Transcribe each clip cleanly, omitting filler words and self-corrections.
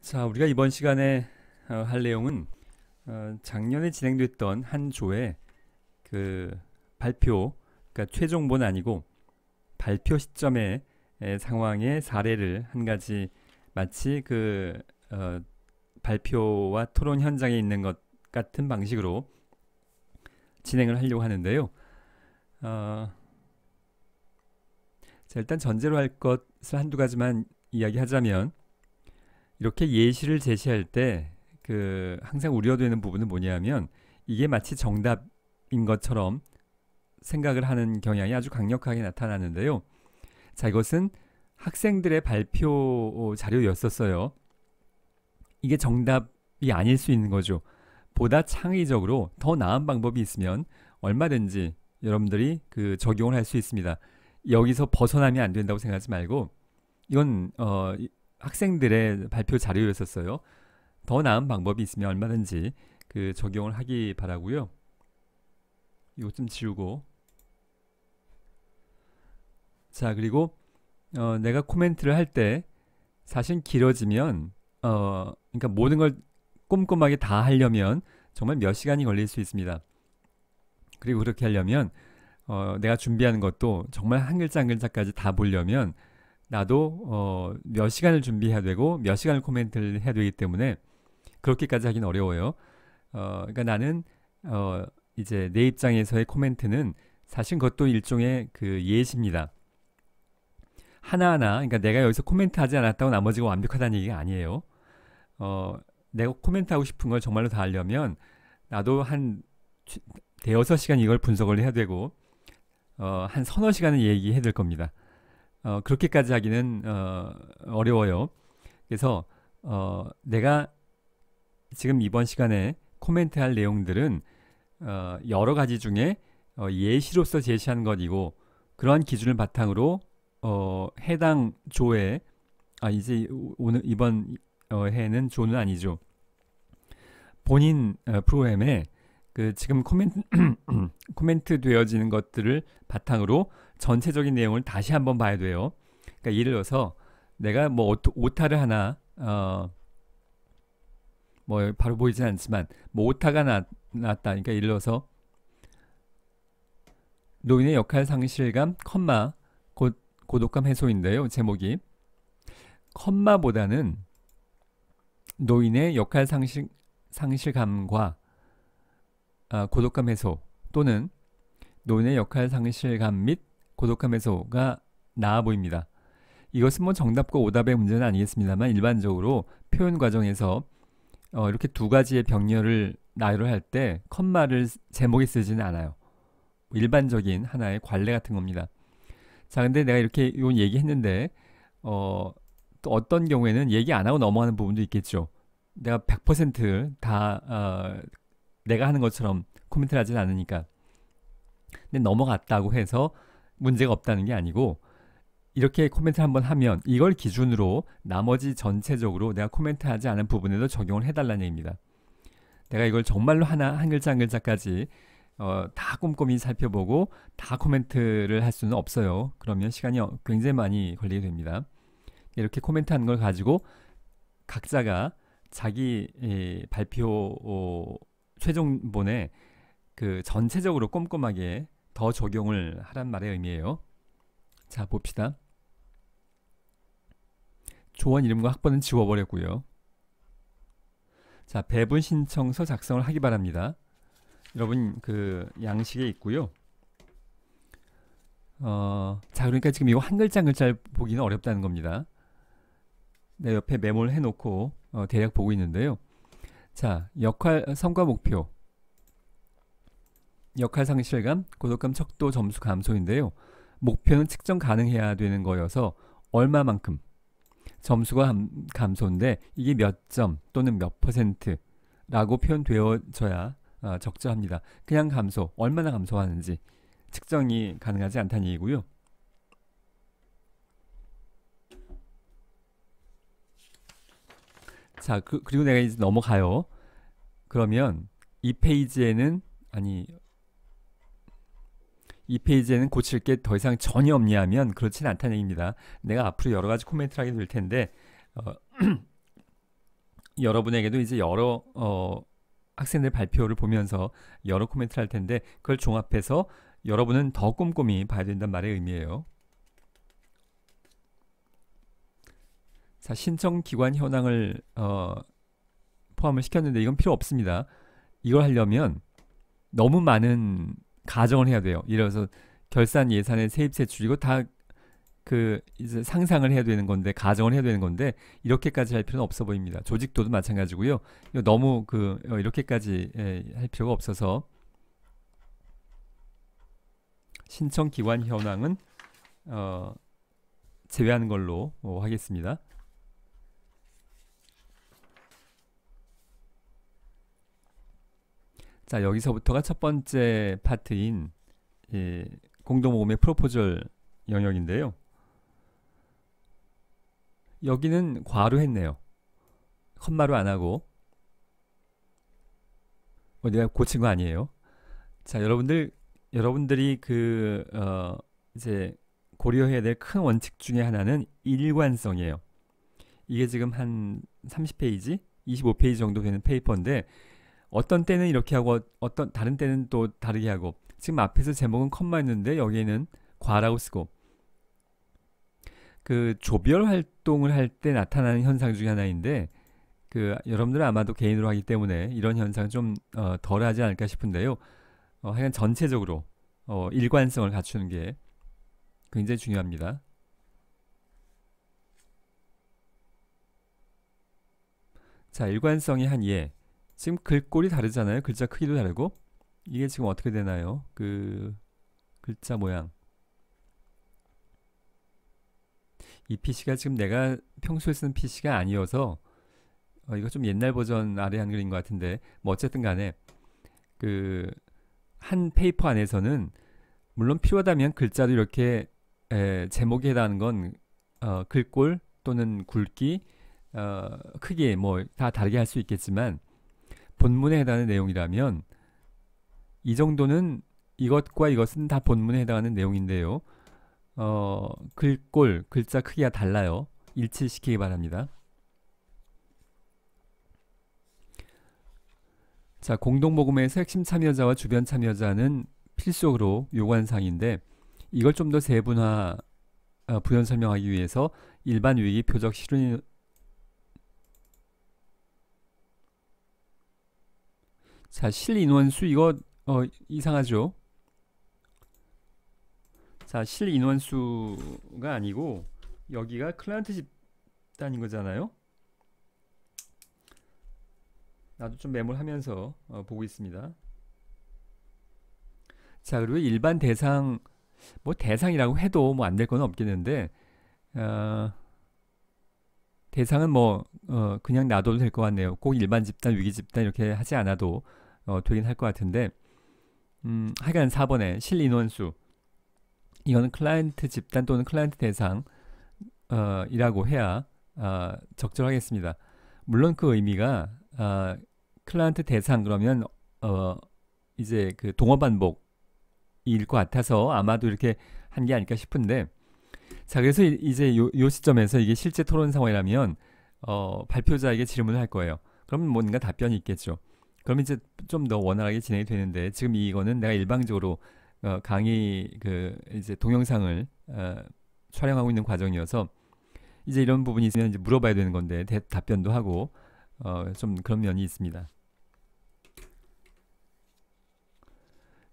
자, 우리가 이번 시간에 할 내용은 작년에 진행됐던 한 조의 그 발표, 그러니까 최종본 아니고 발표 시점의 상황의 사례를 한 가지 마치 발표와 토론 현장에 있는 것 같은 방식으로 진행을 하려고 하는데요. 자, 일단 전제로 할 것을 한두 가지만 이야기하자면 이렇게 예시를 제시할 때 항상 우려되는 부분은 뭐냐면 이게 마치 정답인 것처럼 생각을 하는 경향이 아주 강력하게 나타나는데요. 자, 이것은 학생들의 발표 자료였었어요. 이게 정답이 아닐 수 있는 거죠. 보다 창의적으로 더 나은 방법이 있으면 얼마든지 여러분들이 적용을 할 수 있습니다. 여기서 벗어나면 안 된다고 생각하지 말고 이건 학생들의 발표 자료였었어요. 더 나은 방법이 있으면 얼마든지 적용을 하기 바라고요. 이것 좀 지우고, 자, 그리고 내가 코멘트를 할 때 사실 길어지면 그러니까 모든 걸 꼼꼼하게 다 하려면 정말 몇 시간이 걸릴 수 있습니다. 그리고 그렇게 하려면 내가 준비하는 것도 정말 한 글자 한 글자까지 다 보려면 나도 몇 시간을 준비해야 되고 몇 시간을 코멘트를 해야 되기 때문에 그렇게까지 하긴 어려워요. 그러니까 나는 이제 내 입장에서의 코멘트는 사실 그것도 일종의 예시입니다. 하나하나, 그러니까 내가 여기서 코멘트 하지 않았다고 나머지가 완벽하다는 얘기가 아니에요. 내가 코멘트 하고 싶은 걸 정말로 다 하려면 나도 한 대여섯 시간 이걸 분석을 해야 되고 한 서너 시간은 얘기해야 될 겁니다. 그렇게까지 하기는 어려워요. 그래서 내가 지금 이번 시간에 코멘트할 내용들은 여러 가지 중에 예시로서 제시한 것이고 그러한 기준을 바탕으로 해당 조에 이제 오늘 이번 해는 조는 아니죠. 본인 프로그램에 지금 코멘트 되어지는 것들을 바탕으로 전체적인 내용을 다시 한번 봐야 돼요. 그러니까 예를 들어서 내가 뭐 오타를 하나 뭐 바로 보이진 않지만 뭐 오타가 났다. 그러니까 예를 들어서 노인의 역할 상실감, 컴마 고독감 해소인데요. 제목이 컴마보다는 노인의 역할 상실감과 고독감 해소 또는 노인의 역할 상실감 및 고독감 해소가 나아 보입니다. 이것은 뭐 정답과 오답의 문제는 아니겠습니다만 일반적으로 표현 과정에서 이렇게 두 가지의 병렬을 나열을 할 때 컴마를 제목에 쓰지는 않아요. 일반적인 하나의 관례 같은 겁니다. 자, 근데 내가 이렇게 이건 얘기했는데 또 어떤 경우에는 얘기 안 하고 넘어가는 부분도 있겠죠. 내가 100%다 내가 하는 것처럼 코멘트를 하진 않으니까. 근데 넘어갔다고 해서 문제가 없다는 게 아니고 이렇게 코멘트를 한번 하면 이걸 기준으로 나머지 전체적으로 내가 코멘트하지 않은 부분에도 적용을 해달라는 얘기입니다. 내가 이걸 정말로 한 글자 한 글자까지 다 꼼꼼히 살펴보고 다 코멘트를 할 수는 없어요. 그러면 시간이 굉장히 많이 걸리게 됩니다. 이렇게 코멘트하는 걸 가지고 각자가 자기 발표 최종본에 전체적으로 꼼꼼하게 더 적용을 하란 말의 의미예요. 자, 봅시다. 조원 이름과 학번은 지워버렸고요. 자, 배분 신청서 작성을 하기 바랍니다. 여러분 양식에 있고요. 자, 그러니까 지금 이거 한 글자 한 글자를 보기는 어렵다는 겁니다. 내 옆에 메모를 해놓고 대략 보고 있는데요. 자, 역할 성과 목표, 역할 상실감, 고독감 척도 점수 감소인데요. 목표는 측정 가능해야 되는 거여서 얼마만큼 점수가 감소인데 이게 몇 점 또는 몇 %라고 표현되어져야 적절합니다. 그냥 감소, 얼마나 감소하는지 측정이 가능하지 않다는 얘기고요. 자, 그리고 내가 이제 넘어가요. 그러면 이 페이지에는 고칠 게 더 이상 전혀 없냐면 그렇진 않다는 얘기입니다. 내가 앞으로 여러 가지 코멘트를 하게 될 텐데 여러분에게도 이제 여러 학생들 발표를 보면서 여러 코멘트를 할 텐데 그걸 종합해서 여러분은 더 꼼꼼히 봐야 된단 말의 의미예요. 자, 신청 기관 현황을 포함을 시켰는데 이건 필요 없습니다. 이걸 하려면 너무 많은 가정을 해야 돼요. 예를 들어서 결산 예산의 세입세 줄이고 다 그 이제 상상을 해야 되는 건데 가정을 해야 되는 건데 이렇게까지 할 필요는 없어 보입니다. 조직도도 마찬가지고요. 이거 너무 이렇게까지 할 필요가 없어서 신청 기관 현황은 제외하는 걸로 하겠습니다. 자, 여기서부터가 첫 번째 파트인 공동모금의 프로포절 영역인데요. 여기는 과로 했네요. 컴마로 안 하고. 내가 고친 거 아니에요. 자, 여러분들이 이제 고려해야 될 큰 원칙 중에 하나는 일관성이에요. 이게 지금 한 30페이지, 25페이지 정도 되는 페이퍼인데 어떤 때는 이렇게 하고 어떤 다른 때는 또 다르게 하고 지금 앞에서 제목은 컴마였는데 여기에는 과라고 쓰고 그 조별 활동을 할 때 나타나는 현상 중에 하나인데 여러분들은 아마도 개인으로 하기 때문에 이런 현상은 좀 덜하지 않을까 싶은데요. 하여간 전체적으로 일관성을 갖추는 게 굉장히 중요합니다. 자, 일관성이 한 예. 지금 글꼴이 다르잖아요. 글자 크기도 다르고 이게 지금 어떻게 되나요? 글자 모양 이 PC가 지금 내가 평소에 쓰는 PC가 아니어서 이거 좀 옛날 버전 아래 한글인 것 같은데 뭐 어쨌든 간에 한 페이퍼 안에서는 물론 필요하다면 글자도 이렇게 제목에 해당하는 건 글꼴 또는 굵기 크기 뭐 다 다르게 할 수 있겠지만 본문에 해당하는 내용이라면 이 정도는 이것과 이것은 다 본문에 해당하는 내용인데요. 글꼴, 글자 크기가 달라요. 일치시키기 바랍니다. 자, 공동모금에서 핵심 참여자와 주변 참여자는 필수적으로 요구하는 사항인데 이걸 좀 더 세분화 부연 설명하기 위해서 일반 위기 표적 실현 자, 실인원수 이거 이상하죠? 자, 실인원수가 아니고 여기가 클라이언트 집단인 거잖아요. 나도 좀 메모를 하면서 보고 있습니다. 자, 그리고 일반 대상 뭐 대상이라고 해도 뭐 안 될 건 없겠는데 대상은 뭐 그냥 놔둬도 될 것 같네요. 꼭 일반 집단, 위기 집단 이렇게 하지 않아도 되긴 할 것 같은데 하여간 4번에 실인원수 이거는 클라이언트 집단 또는 클라이언트 대상 이라고 해야 적절하겠습니다. 물론 그 의미가 클라이언트 대상 그러면 이제 동어 반복일 것 같아서 아마도 이렇게 한 게 아닐까 싶은데 자, 그래서 이제 요 시점에서 이게 실제 토론 상황이라면 발표자에게 질문을 할 거예요. 그럼 뭔가 답변이 있겠죠. 그럼 이제 좀 더 원활하게 진행이 되는데 지금 이거는 내가 일방적으로 강의 이제 동영상을 촬영하고 있는 과정이어서 이제 이런 부분이 있으면 이제 물어봐야 되는 건데 답변도 하고 좀 그런 면이 있습니다.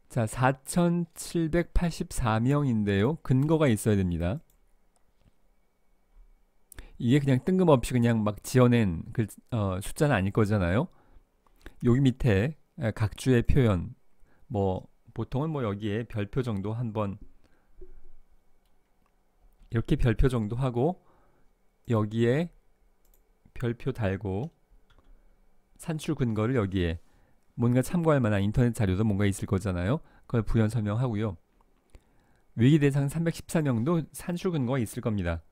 자, 4,784명인데요. 근거가 있어야 됩니다. 이게 그냥 뜬금없이 그냥 막 지어낸 숫자는 아닐 거잖아요. 여기 밑에 각 주의 표현 뭐 보통은 뭐 여기에 별표 정도 한번 이렇게 별표 정도 하고 여기에 별표 달고 산출 근거를 여기에 뭔가 참고할 만한 인터넷 자료도 뭔가 있을 거잖아요. 그걸 부연 설명하고요. 위기 대상 314명도 산출 근거가 있을 겁니다.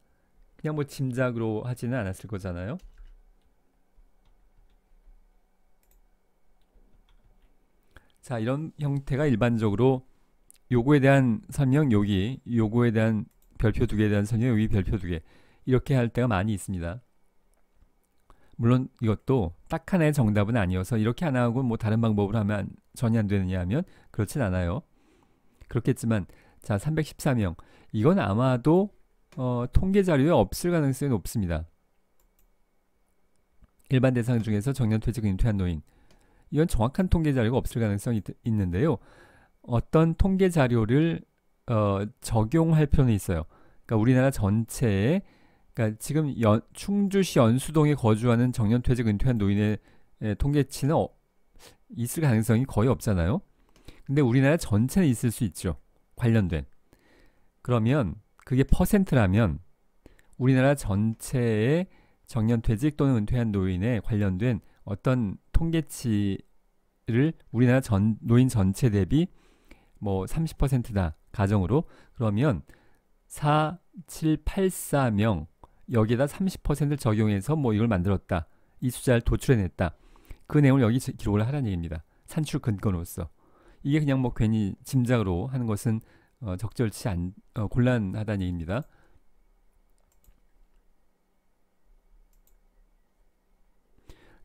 그냥 뭐 짐작으로 하지는 않았을 거잖아요. 자, 이런 형태가 일반적으로 요거에 대한 설명 여기, 요거에 대한 별표 2개에 대한 설명 여기 별표 2개 이렇게 할 때가 많이 있습니다. 물론 이것도 딱 하나의 정답은 아니어서 이렇게 안 하고 뭐 다른 방법으로 하면 전혀 안 되느냐 하면 그렇진 않아요. 그렇겠지만 자 314명 이건 아마도 통계 자료에 없을 가능성이 높습니다. 일반 대상 중에서 정년퇴직 은퇴한 노인 이건 정확한 통계 자료가 없을 가능성이 있는데요. 어떤 통계 자료를 적용할 필요는 있어요. 그러니까 우리나라 전체에 그러니까 지금 충주시 연수동에 거주하는 정년퇴직 은퇴한 노인의 통계치는 있을 가능성이 거의 없잖아요. 근데 우리나라 전체는 있을 수 있죠. 관련된. 그러면 그게 퍼센트라면 우리나라 전체의 정년퇴직 또는 은퇴한 노인에 관련된 어떤 통계치를 우리나라 노인 전체 대비 뭐 30%다 가정으로 그러면 4784명 여기에다 30%를 적용해서 뭐 이걸 만들었다. 이 숫자를 도출해냈다. 그 내용을 여기 기록을 하라는 얘기입니다. 산출 근거로서. 이게 그냥 뭐 괜히 짐작으로 하는 것은 적절치 곤란하다는 얘기입니다.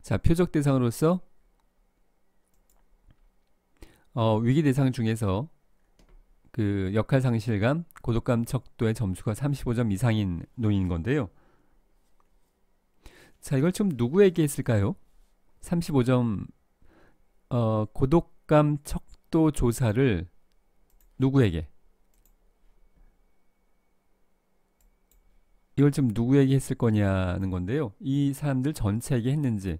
자, 표적 대상으로서 위기 대상 중에서 그 역할 상실감, 고독감 척도의 점수가 35점 이상인 노인인 건데요. 자, 이걸 지금 누구에게 했을까요? 35점 고독감 척도 조사를 누구에게? 이걸 지금 누구에게 했을 거냐는 건데요. 이 사람들 전체에게 했는지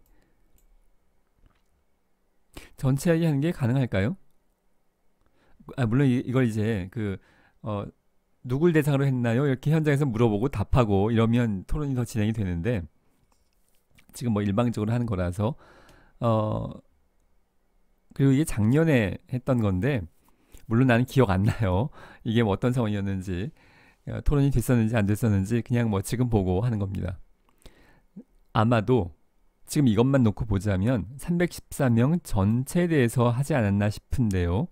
전체에게 하는 게 가능할까요? 물론 이걸 이제 누굴 대상으로 했나요? 이렇게 현장에서 물어보고 답하고 이러면 토론이 더 진행이 되는데 지금 뭐 일방적으로 하는 거라서 그리고 이게 작년에 했던 건데 물론 나는 기억 안 나요. 이게 뭐 어떤 상황이었는지 토론이 됐었는지 안 됐었는지 그냥 뭐 지금 보고 하는 겁니다. 아마도 지금 이것만 놓고 보자면 314명 전체에 대해서 하지 않았나 싶은데요.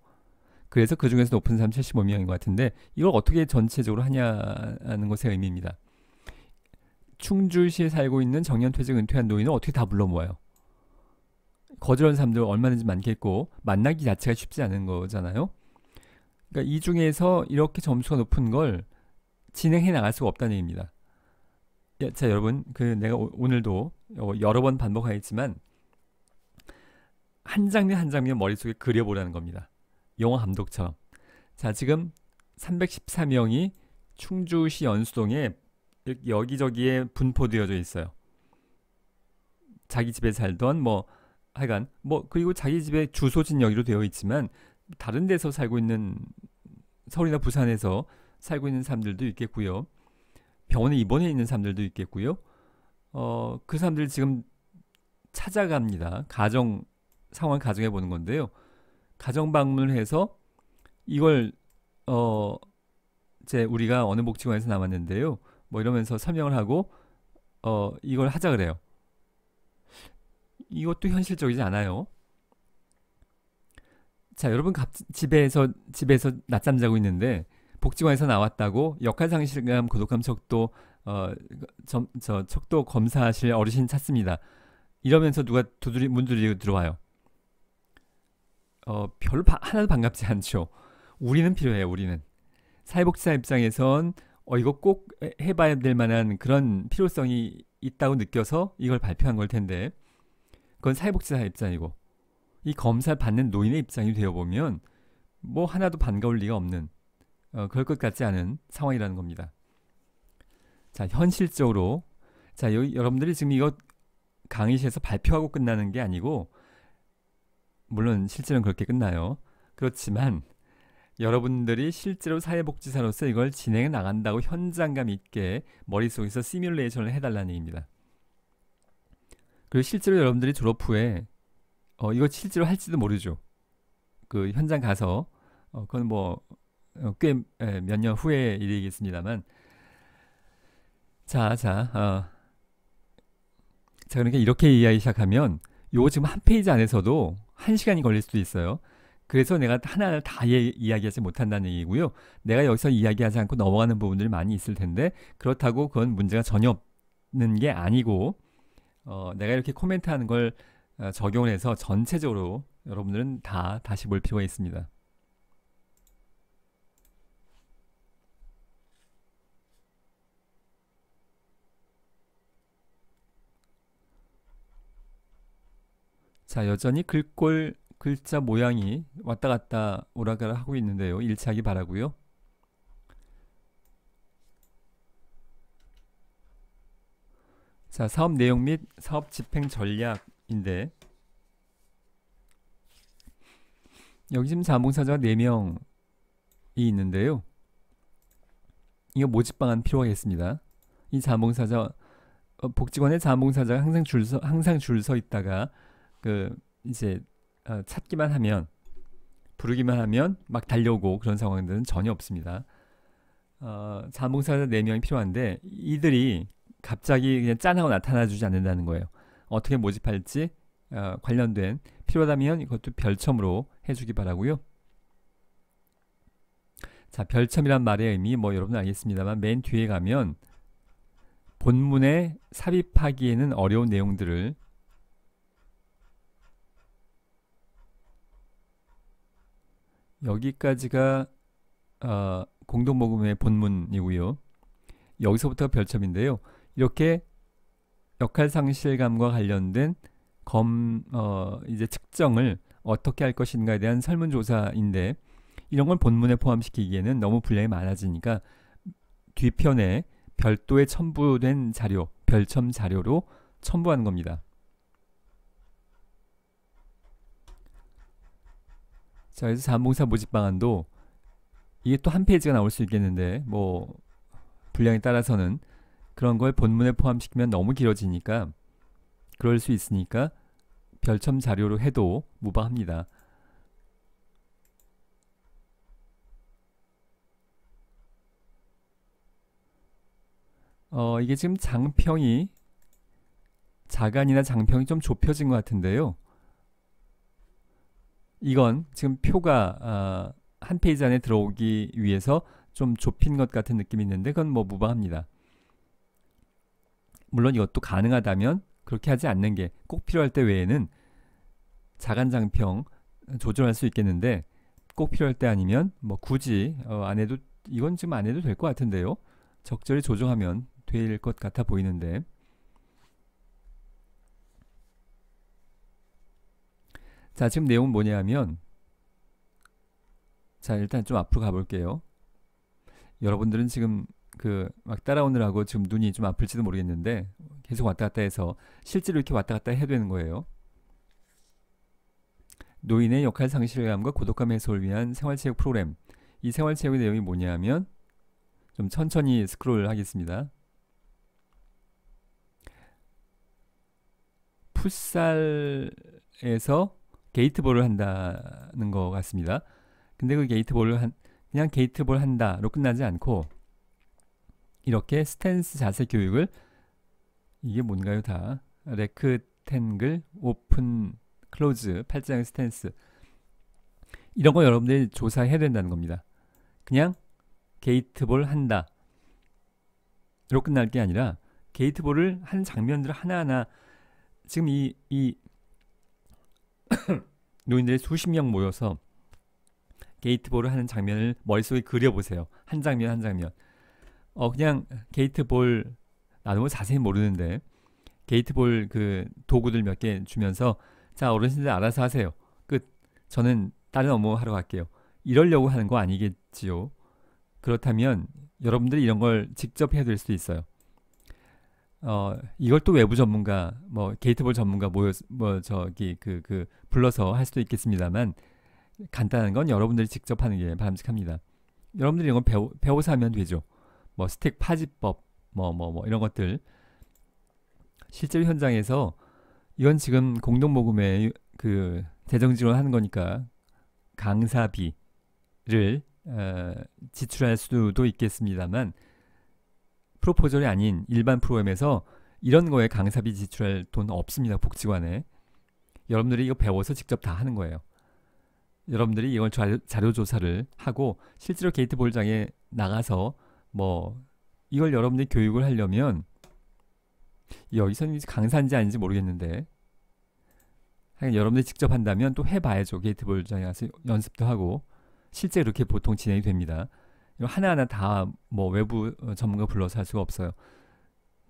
그래서 그 중에서 높은 사람 75명인 것 같은데 이걸 어떻게 전체적으로 하냐는 것의 의미입니다. 충주시에 살고 있는 정년퇴직 은퇴한 노인은 어떻게 다 불러 모아요? 거주하는 사람들 얼마든지 많겠고 만나기 자체가 쉽지 않은 거잖아요. 그러니까 이 중에서 이렇게 점수가 높은 걸 진행해 나갈 수가 없다는 얘기입니다. 자, 여러분, 내가 오늘도 여러 번 반복하겠지만 한 장면 한 장면 머릿속에 그려보라는 겁니다. 영화 감독처럼. 자, 지금 314명이 충주시 연수동에 여기저기에 분포되어져 있어요. 자기 집에 살던 하여간 그리고 자기 집에 주소진 여기로 되어 있지만 다른 데서 살고 있는 서울이나 부산에서 살고 있는 사람들도 있겠고요. 병원에 입원해 있는 사람들도 있겠고요. 그 사람들 지금 찾아갑니다. 상황 가정해 보는 건데요. 가정 방문을 해서 이걸 이제 우리가 어느 복지관에서 나왔는데요. 뭐 이러면서 설명을 하고 이걸 하자 그래요. 이것도 현실적이지 않아요. 자, 여러분 집에서 낮잠 자고 있는데 복지관에서 나왔다고 역할 상실감, 고독감 척도 척도 검사하실 어르신 찾습니다. 이러면서 누가 문 두드리고 들어와요. 하나도 반갑지 않죠. 우리는 필요해요. 우리는 사회복지사 입장에선 이거 꼭 해봐야 될 만한 그런 필요성이 있다고 느껴서 이걸 발표한 걸 텐데 그건 사회복지사 입장이고 이 검사를 받는 노인의 입장이 되어보면 뭐 하나도 반가울 리가 없는 그럴 것 같지 않은 상황이라는 겁니다. 자, 현실적으로 자, 여러분들이 지금 이거 강의실에서 발표하고 끝나는 게 아니고 물론 실제로는 그렇게 끝나요. 그렇지만 여러분들이 실제로 사회복지사로서 이걸 진행해 나간다고 현장감 있게 머릿속에서 시뮬레이션을 해달라는 얘기입니다. 그리고 실제로 여러분들이 졸업 후에 이거 실제로 할지도 모르죠. 그 현장 가서 그건 꽤 몇 년 후의 일이겠습니다만 자, 그러니까 이렇게 이야기 시작하면 요거 지금 한 페이지 안에서도 1시간이 걸릴 수도 있어요. 그래서 내가 하나를 다 이야기하지 못한다는 얘기고요. 내가 여기서 이야기하지 않고 넘어가는 부분들이 많이 있을 텐데 그렇다고 그건 문제가 전혀 없는 게 아니고 내가 이렇게 코멘트하는 걸 적용을 해서 전체적으로 여러분들은 다 다시 볼 필요가 있습니다. 자, 여전히 글꼴 글자 모양이 왔다 갔다 오라가라 하고 있는데요. 일치하기 바라고요. 자, 사업 내용 및 사업 집행 전략인데 여기 지금 자원봉사자가 4명이 있는데요. 이거 모집 방안 필요하겠습니다. 이 자원봉사자 복지관의 자원봉사자가 항상 줄 서 있다가 이제 찾기만 하면 부르기만 하면 막 달려오고 그런 상황들은 전혀 없습니다. 자원봉사자 4명이 필요한데 이들이 갑자기 그냥 짠하고 나타나주지 않는다는 거예요. 어떻게 모집할지 관련된 필요하다면 이것도 별첨으로 해주기 바라고요. 자, 별첨이란 말의 의미 여러분 알겠습니다만 맨 뒤에 가면 본문에 삽입하기에는 어려운 내용들을 여기까지가 공동모금의 본문이고요. 여기서부터 별첨인데요. 이렇게 역할상실감과 관련된 이제 측정을 어떻게 할 것인가에 대한 설문조사인데 이런 걸 본문에 포함시키기에는 너무 분량이 많아지니까 뒤편에 별도의 첨부된 자료, 별첨 자료로 첨부하는 겁니다. 자, 그래서 자원봉사 모집 방안도 이게 또 한 페이지가 나올 수 있겠는데 분량에 따라서는 그런 걸 본문에 포함시키면 너무 길어지니까 그럴 수 있으니까 별첨 자료로 해도 무방합니다. 이게 지금 자간이나 장평이 좀 좁혀진 것 같은데요. 이건 지금 표가 한 페이지 안에 들어오기 위해서 좀 좁힌 것 같은 느낌이 있는데 그건 무방합니다. 물론 이것도 가능하다면 그렇게 하지 않는 게 꼭 필요할 때 외에는 자간 장평 조절할 수 있겠는데 꼭 필요할 때 아니면 굳이 안 해도 이건 지금 안 해도 될 것 같은데요. 적절히 조정하면 될 것 같아 보이는데 자, 지금 내용은 뭐냐 하면 자, 일단 좀 앞으로 가볼게요. 여러분들은 지금 막 따라오느라고 지금 눈이 좀 아플지도 모르겠는데 계속 왔다 갔다 해서 실제로 이렇게 왔다 갔다 해야 되는 거예요. 노인의 역할 상실감과 고독감 해소를 위한 생활체육 프로그램. 이 생활체육의 내용이 뭐냐 하면 좀 천천히 스크롤 하겠습니다. 풋살에서 게이트볼을 한다는 것 같습니다. 근데 그 게이트볼을 그냥 게이트볼 한다로 끝나지 않고 이렇게 스탠스 자세 교육을 이게 뭔가요 다 레크탱글 오픈 클로즈 팔짱 스탠스 이런 거 여러분들이 조사해야 된다는 겁니다. 그냥 게이트볼 한다 로 끝날 게 아니라 게이트볼을 한 장면들을 하나하나 지금 이 노인들이 수십 명 모여서 게이트볼을 하는 장면을 머릿속에 그려보세요. 한 장면 한 장면. 그냥 게이트볼 나도 뭐 자세히 모르는데 게이트볼 도구들 몇 개 주면서 자, 어르신들 알아서 하세요. 끝. 저는 다른 업무 하러 갈게요. 이러려고 하는 거 아니겠지요. 그렇다면 여러분들이 이런 걸 직접 해야 될 수도 있어요. 이걸 또 외부 전문가, 게이트볼 전문가 불러서 할 수도 있겠습니다만 간단한 건 여러분들이 직접 하는 게 바람직합니다. 여러분들이 이런 걸 배워서 하면 되죠. 스틱 파지법, 이런 것들. 실제로 현장에서 이건 지금 공동모금의 재정지로 하는 거니까 강사비를 지출할 수도 있겠습니다만 프로포절이 아닌 일반 프로그램에서 이런 거에 강사비 지출할 돈 없습니다. 복지관에. 여러분들이 이거 배워서 직접 다 하는 거예요. 여러분들이 이걸 자료 조사를 하고 실제로 게이트볼장에 나가서 이걸 여러분들이 교육을 하려면 여기서는 강사인지 아닌지 모르겠는데 하여간 여러분들이 직접 한다면 또 해봐야죠. 게이트볼장에 가서 연습도 하고 실제 그렇게 보통 진행이 됩니다. 이거 하나하나 다 뭐 외부 전문가 불러서 할 수가 없어요.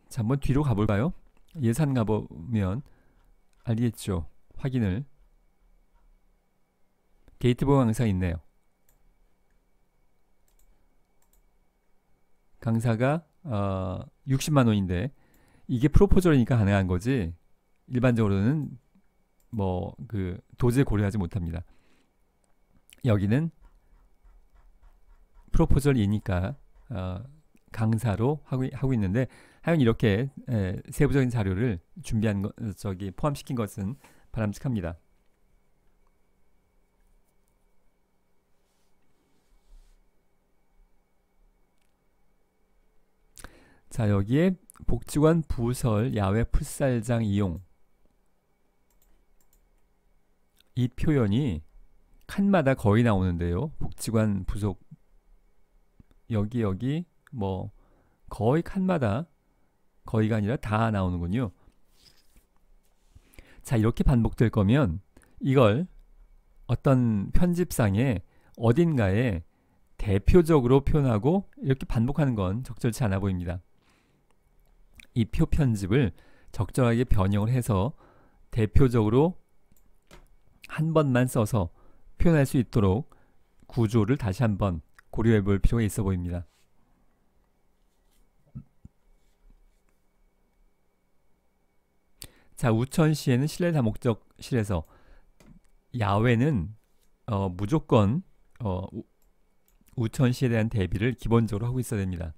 자, 한번 뒤로 가볼까요? 예산 가보면 알겠죠. 확인을. 게이트볼 강사 있네요. 강사가 60만 원인데 이게 프로포절이니까 가능한 거지 일반적으로는 뭐 그 도저히 고려하지 못합니다. 여기는 프로포절이니까 강사로 하고 있는데 하여간 이렇게 세부적인 자료를 준비한 거, 포함시킨 것은 바람직합니다. 자, 여기에 복지관 부설 야외 풋살장 이용, 이 표현이 칸마다 거의 나오는데요. 복지관 부속 여기 뭐 거의 칸마다, 거의가 아니라 다 나오는군요. 자, 이렇게 반복될 거면 이걸 어떤 편집상에 어딘가에 대표적으로 표현하고 이렇게 반복하는 건 적절치 않아 보입니다. 이 표 편집을 적절하게 변형을 해서 대표적으로 한 번만 써서 표현할 수 있도록 구조를 다시 한번 고려해 볼 필요가 있어 보입니다. 자, 우천시에는 실내 다목적실에서 야외는 무조건 우천시에 대한 대비를 기본적으로 하고 있어야 됩니다.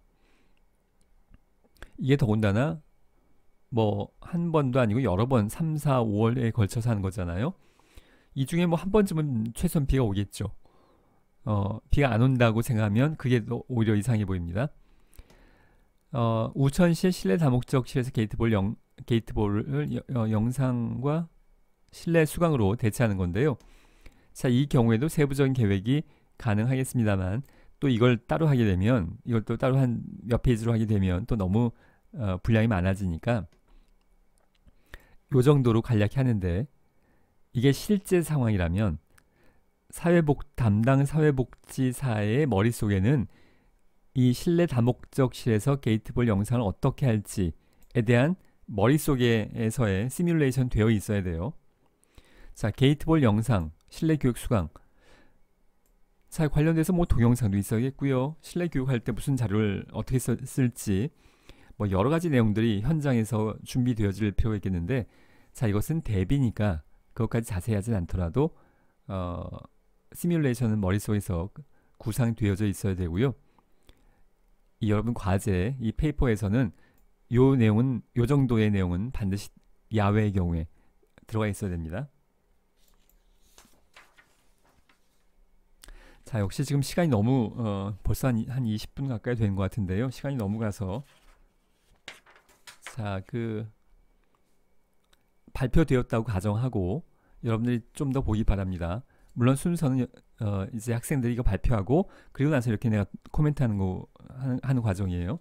이게 더군다나 뭐 한 번도 아니고 여러 번 3, 4, 5월에 걸쳐서 하는 거잖아요. 이 중에 뭐 한 번쯤은 최소한 비가 오겠죠. 비가 안 온다고 생각하면 그게 더 오히려 이상해 보입니다. 우천시의 실내 다목적실에서 게이트볼을 영상과 실내 수강으로 대체하는 건데요. 자, 이 경우에도 세부적인 계획이 가능하겠습니다만 또 이걸 따로 하게 되면, 이걸 또 따로 한 몇 페이지로 하게 되면 또 너무 분량이 많아지니까 요 정도로 간략히 하는데, 이게 실제 상황이라면 담당 사회복지사의 머릿속에는 이 실내 다목적실에서 게이트볼 영상을 어떻게 할지에 대한 머릿속에서의 시뮬레이션 되어 있어야 돼요. 자, 게이트볼 영상, 실내 교육 수강. 자, 관련돼서 뭐 동영상도 있어야겠고요. 실내 교육할 때 무슨 자료를 어떻게 쓸지 뭐 여러 가지 내용들이 현장에서 준비되어질 필요가 있겠는데, 자, 이것은 대비니까 그것까지 자세히 하진 않더라도 시뮬레이션은 머릿속에서 구상되어져 있어야 되고요. 이 여러분 과제, 이 페이퍼에서는 요 정도의 내용은 반드시 야외의 경우에 들어가 있어야 됩니다. 자, 역시 지금 시간이 너무 벌써 한 20분 가까이 된 것 같은데요. 시간이 너무 가서, 자, 발표되었다고 가정하고 여러분들이 좀 더 보기 바랍니다. 물론 순서는 이제 학생들이 이거 발표하고 그리고 나서 이렇게 내가 코멘트하는 거 하는 과정이에요.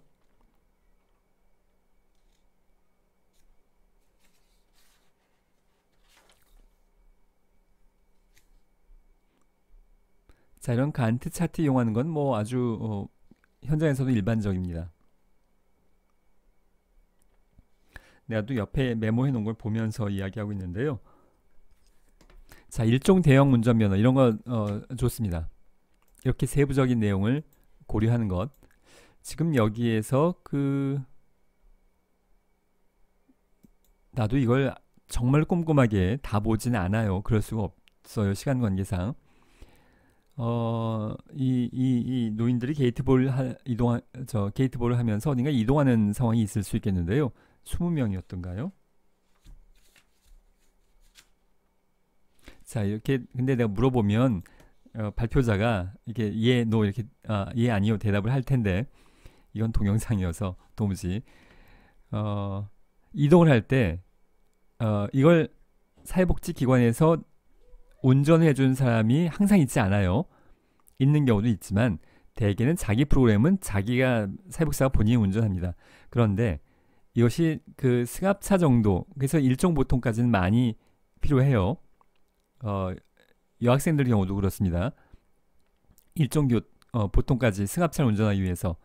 자, 이런 간트 차트 이용하는 건 뭐 아주 현장에서도 일반적입니다. 내가 또 옆에 메모해 놓은 걸 보면서 이야기하고 있는데요. 자, 일종 대형 운전면허 이런 거 좋습니다. 이렇게 세부적인 내용을 고려하는 것. 지금 여기에서 나도 이걸 정말 꼼꼼하게 다 보진 않아요. 그럴 수가 없어요. 시간 관계상. 이 노인들이 게이트볼을 하면서 어딘가 이동하는 상황이 있을 수 있겠는데요. 20명이었던가요? 자, 이렇게 근데 내가 물어보면 발표자가 이렇게 예, 노 이렇게 예, 아니요 대답을 할 텐데 이건 동영상이어서 도무지 이동을 할 때 이걸 사회복지기관에서 운전해 준 사람이 항상 있지 않아요. 있는 경우도 있지만 대개는 자기 프로그램은 자기가 사회복지사가 본인이 운전합니다. 그런데 이것이 그 승합차 정도, 그래서 일종 보통까지는 많이 필요해요. 어, 여학생들 경우도 그렇습니다. 일종 보통까지 승합차를 운전하기 위해서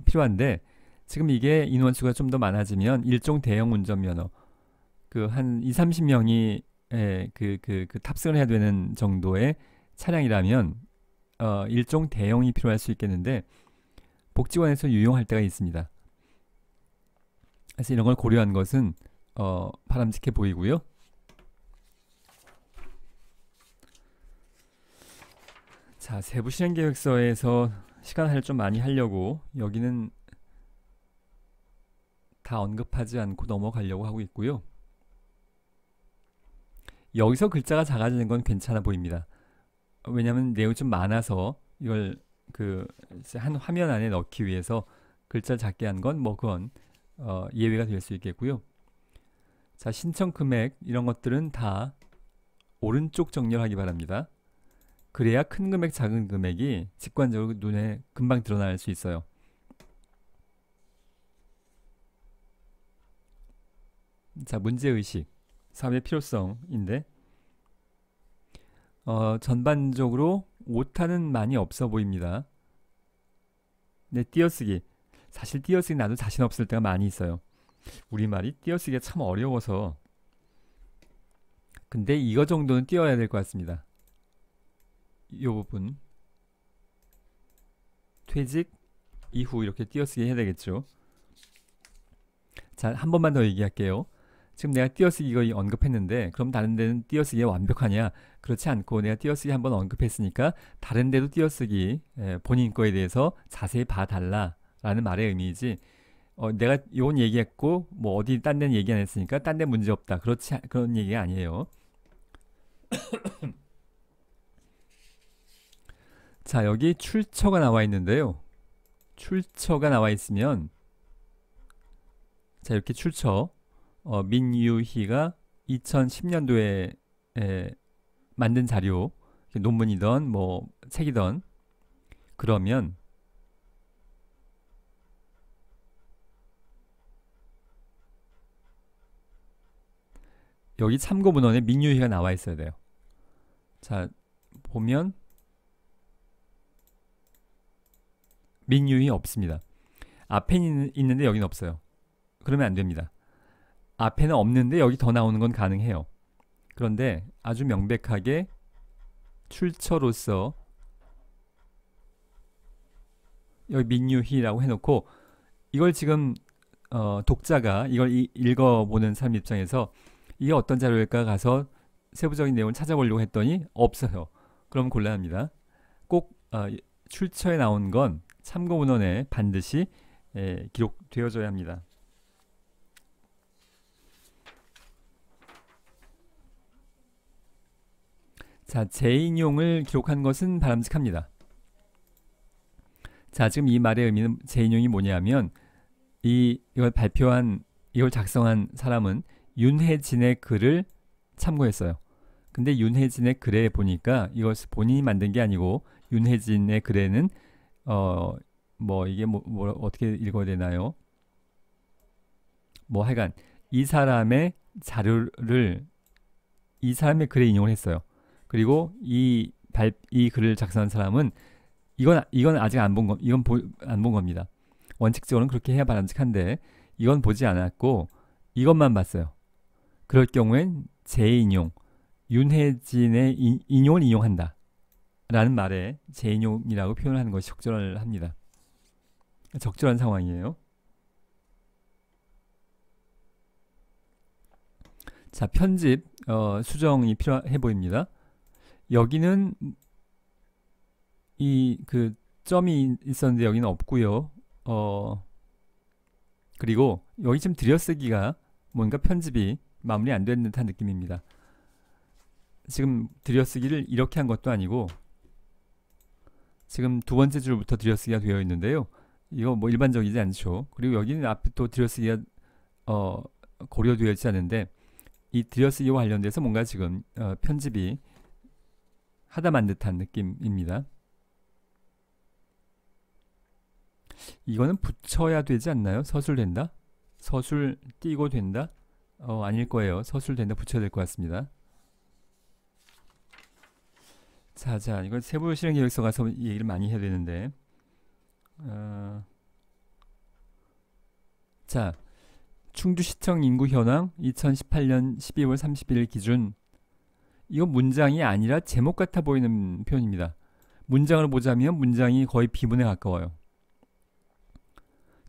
필요한데, 지금 이게 인원수가 좀 더 많아지면 일종 대형 운전면허, 그 한 2, 30명이 그 탑승을 해야 되는 정도의 차량이라면 일종 대형이 필요할 수 있겠는데, 복지관에서 유용할 때가 있습니다. 그래서 이런 걸 고려한 것은 바람직해 보이고요. 자, 세부 실행 계획서에서 시간 할애를 좀 많이 하려고 여기는 다 언급하지 않고 넘어가려고 하고 있고요. 여기서 글자가 작아지는 건 괜찮아 보입니다. 왜냐하면 내용이 좀 많아서 이걸 그 한 화면 안에 넣기 위해서 글자를 작게 한 건 뭐 그건 예외가 될 수 있겠고요. 자, 신청 금액 이런 것들은 다 오른쪽 정렬하기 바랍니다. 그래야 큰 금액, 작은 금액이 직관적으로 눈에 금방 드러날 수 있어요. 자, 문제의식, 사업의 필요성인데 전반적으로 오타는 많이 없어 보입니다. 네, 띄어쓰기. 사실 띄어쓰기 나도 자신 없을 때가 많이 있어요. 우리말이 띄어쓰기가 참 어려워서. 근데 이거 정도는 띄어야 될 것 같습니다. 이 부분. 퇴직 이후 이렇게 띄어쓰기 해야 되겠죠. 자, 한 번만 더 얘기할게요. 지금 내가 띄어쓰기 이거 언급했는데 그럼 다른 데는 띄어쓰기가 완벽하냐? 그렇지 않고 내가 띄어쓰기 한번 언급했으니까 다른 데도 띄어쓰기 본인 거에 대해서 자세히 봐달라 라는 말의 의미이지, 내가 이건 얘기했고 뭐 어디 딴 데는 얘기 안 했으니까 딴 데 문제 없다, 그런 얘기가 아니에요. 자, 여기 출처가 나와 있는데요. 출처가 나와 있으면, 자, 이렇게 출처 민유희가 2010년도에 만든 자료, 논문이던 뭐 책이던, 그러면 여기 참고 문헌에 민유희가 나와 있어야 돼요. 자, 보면 민유희 없습니다. 앞에 있는데 여기는 없어요. 그러면 안 됩니다. 앞에는 없는데 여기 더 나오는 건 가능해요. 그런데 아주 명백하게 출처로서 여기 민유희라고 해놓고, 이걸 지금 독자가 이걸 읽어보는 사람 입장에서 이게 어떤 자료일까 가서 세부적인 내용을 찾아보려고 했더니 없어요. 그럼 곤란합니다. 꼭 출처에 나온 건 참고 문헌에 반드시 기록되어져야 합니다. 자, 재인용을 기록한 것은 바람직합니다. 자, 지금 이 말의 의미는, 재인용이 뭐냐면 이걸 작성한 사람은 윤혜진의 글을 참고했어요. 근데 윤혜진의 글에 보니까 이것을 본인이 만든 게 아니고, 윤혜진의 글에는 뭐 이게 뭐 어떻게 읽어야 되나요? 뭐 하여간 이 사람의 자료를 이 사람의 글에 인용을 했어요. 그리고 이 글을 작성한 사람은 이건 아직 안 본 겁니다. 원칙적으로는 그렇게 해야 바람직한데 이건 보지 않았고 이것만 봤어요. 그럴 경우엔 재인용, 윤혜진의 인용을 인용한다 라는 말에 재인용이라고 표현을 하는 것이 적절합니다. 적절한 상황이에요. 자, 편집 수정이 필요해 보입니다. 여기는 그 점이 있었는데 여기는 없고요. 그리고 여기 지금 들여쓰기가 뭔가 편집이 마무리 안 된 듯한 느낌입니다. 지금 들여쓰기를 이렇게 한 것도 아니고 지금 두 번째 줄부터 들여쓰기가 되어 있는데요. 이거 뭐 일반적이지 않죠. 그리고 여기는 앞에 또 들여쓰기가 고려되어 있지 않은데, 이 들여쓰기와 관련돼서 뭔가 지금 편집이 하다만 듯한 느낌입니다. 이거는 붙여야 되지 않나요? 서술된다? 서술 띄고 된다? 아닐 거예요. 서술 된다 붙여야 될 것 같습니다. 자, 이거 세부 실행 계획서 가서 이 얘기를 많이 해야 되는데, 자, 충주시청 인구 현황 2018년 12월 31일 기준. 이거 문장이 아니라 제목 같아 보이는 표현입니다. 문장을 보자면 문장이 거의 비문에 가까워요.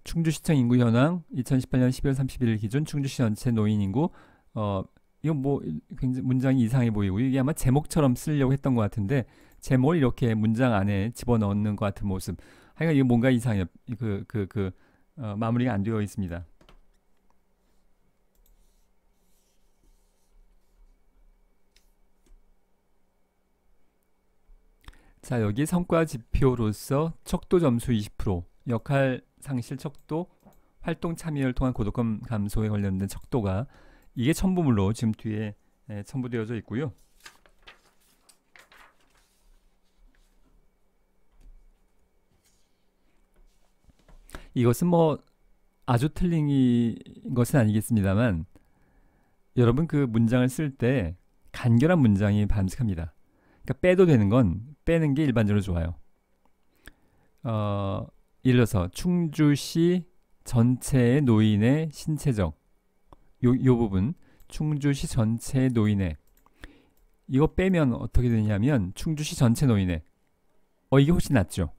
충주시청 인구 현황 2018년 12월 31일 기준 충주시 전체 노인 인구. 이거 뭐 굉장히 문장이 이상해 보이고, 이게 아마 제목처럼 쓰려고 했던 것 같은데 제목을 이렇게 문장 안에 집어넣는 것 같은 모습. 하여간 이거 뭔가 이상해요. 마무리가 안 되어 있습니다. 자, 여기 성과 지표로서 척도 점수 20%, 역할 상실 척도, 활동 참여를 통한 고독감 감소에 관련된 척도가, 이게 첨부물로 지금 뒤에 첨부되어져 있고요. 이것은 뭐 아주 틀린 것은 아니겠습니다만, 여러분 그 문장을 쓸 때 간결한 문장이 바람직합니다. 그러니까 빼도 되는 건 빼는 게 일반적으로 좋아요. 예를 들어서 충주시 전체의 노인의 신체적, 요 부분, 충주시 전체의 노인의, 이거 빼면 어떻게 되냐면 충주시 전체 노인의, 이게 훨씬 낫죠.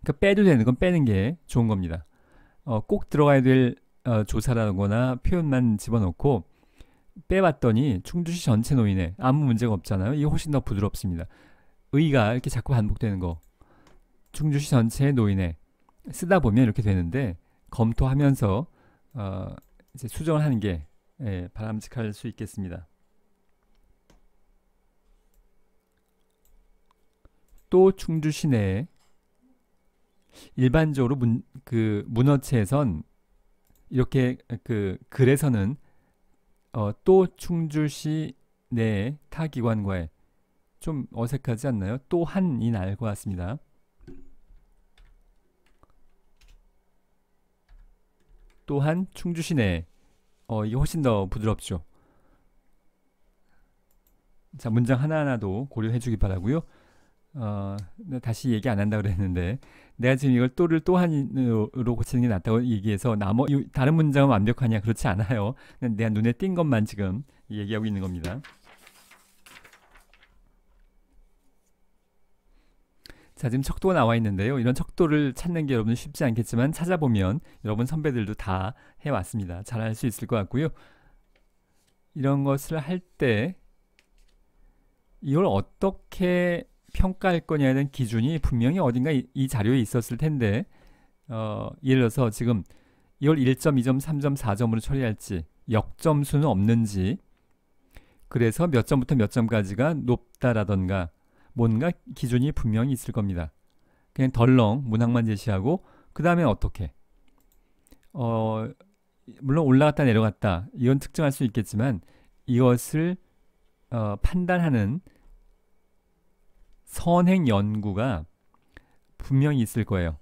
그러니까 빼도 되는 건 빼는 게 좋은 겁니다. 꼭 들어가야 될 조사라거나 표현만 집어넣고 빼봤더니 충주시 전체 노인의, 아무 문제가 없잖아요. 이게 훨씬 더 부드럽습니다. 의가 이렇게 자꾸 반복되는 거, 충주시 전체의 노인의 쓰다 보면 이렇게 되는데, 검토하면서 이제 수정을 하는 게 바람직할 수 있겠습니다. 또 충주시 내에 일반적으로 문어체에선 이렇게 글에서는 또 충주시 내 타 기관과의, 좀 어색하지 않나요? 또한이 나을 것 같습니다. 또한 충주시 내, 이게 훨씬 더 부드럽죠. 자, 문장 하나하나도 고려해 주기 바라고요. 다시 얘기 안 한다 그랬는데, 내가 지금 이걸 또를 또한으로 고치는 게 낫다고 얘기해서 다른 문장은 완벽하냐? 그렇지 않아요. 그냥 내가 눈에 띈 것만 지금 얘기하고 있는 겁니다. 자, 지금 척도가 나와 있는데요. 이런 척도를 찾는 게 여러분 쉽지 않겠지만 찾아보면 여러분 선배들도 다 해왔습니다. 잘 할 수 있을 것 같고요. 이런 것을 할 때 이걸 어떻게 평가할 거냐에 대한 기준이 분명히 어딘가 이 자료에 있었을 텐데, 예를 들어서 지금 이걸 1점, 2점, 3점, 4점으로 처리할지, 역점수는 없는지, 그래서 몇 점부터 몇 점까지가 높다라던가 뭔가 기준이 분명히 있을 겁니다. 그냥 덜렁 문항만 제시하고 그 다음에 어떻게, 물론 올라갔다 내려갔다 이건 특정할 수 있겠지만 이것을 판단하는 선행 연구가 분명히 있을 거예요.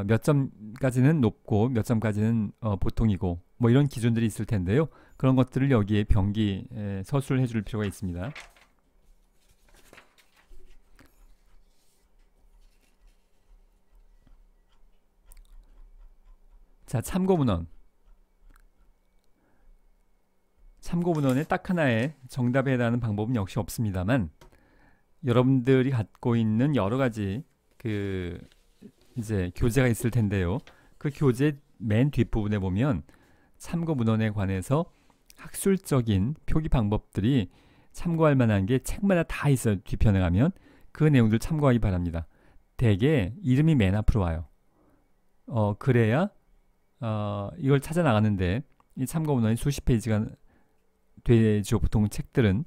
몇 점까지는 높고 몇 점까지는 보통이고 뭐 이런 기준들이 있을 텐데요. 그런 것들을 여기에 병기 서술해 줄 필요가 있습니다. 자, 참고문헌. 참고문헌에 딱 하나의 정답에 해당하는 방법은 역시 없습니다만, 여러분들이 갖고 있는 여러 가지 이제 교재가 있을 텐데요. 그 교재 맨 뒷부분에 보면 참고문헌에 관해서 학술적인 표기 방법들이 참고할 만한 게 책마다 다 있어요. 뒤편에 가면 그 내용들 참고하기 바랍니다. 대개 이름이 맨 앞으로 와요. 그래야 이걸 찾아 나가는데, 이 참고문헌이 수십 페이지가 되죠. 보통 책들은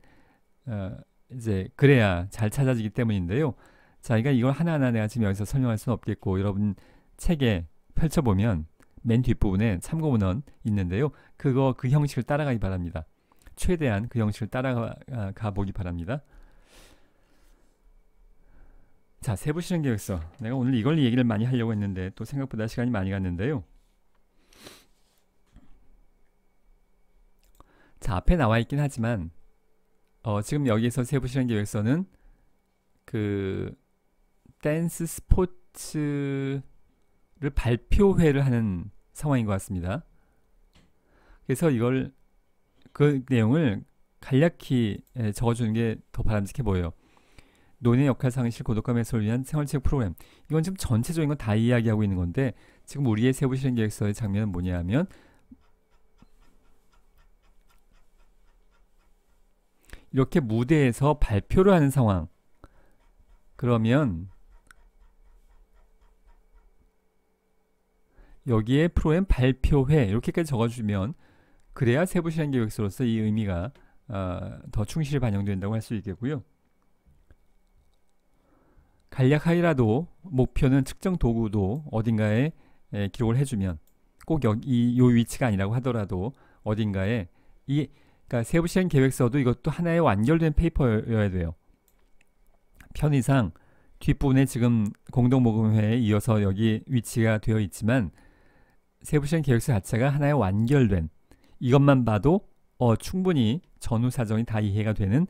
이제 그래야 잘 찾아지기 때문인데요. 자, 그러니까 이걸 하나하나 내가 지금 여기서 설명할 수는 없겠고, 여러분 책에 펼쳐보면 맨 뒷부분에 참고문헌 있는데요. 그 형식을 따라가기 바랍니다. 최대한 그 형식을 따라가 보기 바랍니다. 자, 세부 실행 계획서. 내가 오늘 이걸 얘기를 많이 하려고 했는데 또 생각보다 시간이 많이 갔는데요. 자, 앞에 나와 있긴 하지만 지금 여기에서 세부 실행 계획서는 그 댄스 스포츠를 발표회를 하는 상황인 것 같습니다. 그래서 이걸 그 내용을 간략히 적어주는 게 더 바람직해 보여요. 논의 역할 상실 고독감 해소를 위한 생활체육 프로그램. 이건 지금 전체적인 건 다 이야기하고 있는 건데 지금 우리의 세부 실행 계획서의 장면은 뭐냐면 이렇게 무대에서 발표를 하는 상황. 그러면 여기에 프로그램 발표회 이렇게까지 적어주면 그래야 세부 실행 계획서로서 이 의미가 더 충실히 반영된다고 할 수 있겠고요. 간략하게라도 목표는 측정 도구도 어딘가에 기록을 해주면 꼭 여기 요 위치가 아니라고 하더라도 어딘가에 그러니까 세부 실행 계획서도 이것도 하나의 완결된 페이퍼여야 돼요. 편의상 뒷부분에 지금 공동모금회에 이어서 여기 위치가 되어 있지만 세부 실행 계획서 자체가 하나의 완결된 이것만 봐도 충분히 전후 사정이 다 이해가 되는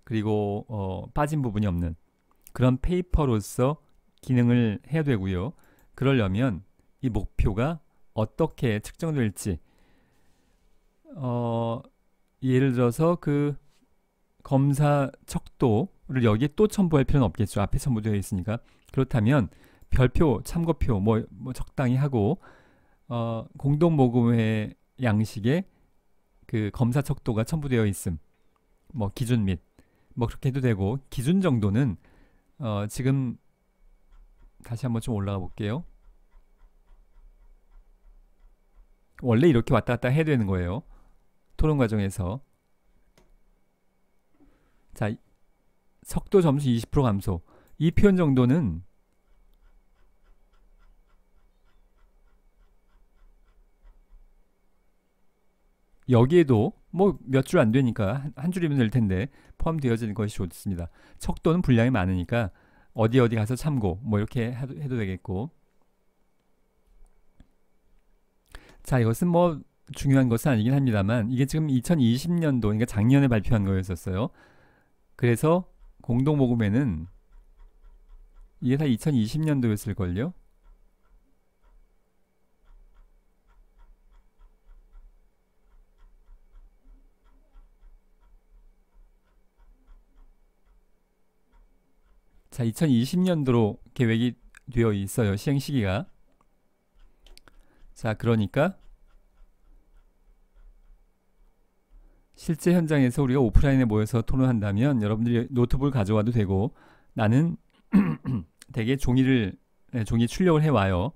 그리고 빠진 부분이 없는 그런 페이퍼로서 기능을 해야 되고요. 그러려면 이 목표가 어떻게 측정될지 예를 들어서 그 검사 척도를 여기에 또 첨부할 필요는 없겠죠. 앞에 첨부되어 있으니까. 그렇다면 별표, 참고표 뭐 적당히 하고 공동모금회 양식에 그 검사 척도가 첨부되어 있음. 뭐 기준 및 뭐 그렇게 해도 되고 기준 정도는 지금 다시 한번 좀 올라가 볼게요. 원래 이렇게 왔다 갔다 해야 되는 거예요. 토론 과정에서. 자, 척도 점수 20% 감소. 이 표현 정도는 여기에도 뭐 몇 줄 안 되니까 한 줄이면 될 텐데 포함되어지는 것이 좋습니다. 척도는 분량이 많으니까 어디 가서 참고 뭐 이렇게 해도 되겠고. 자, 이것은 뭐 중요한 것은 아니긴 합니다만 이게 지금 2020년도 그러니까 작년에 발표한 거였었어요. 그래서 공동모금회는 이게 다 2020년도였을걸요. 자, 2020년도로 계획이 되어 있어요. 시행 시기가. 자, 그러니까 실제 현장에서 우리가 오프라인에 모여서 토론한다면 여러분들이 노트북을 가져와도 되고 나는 대개 종이 출력을 해와요.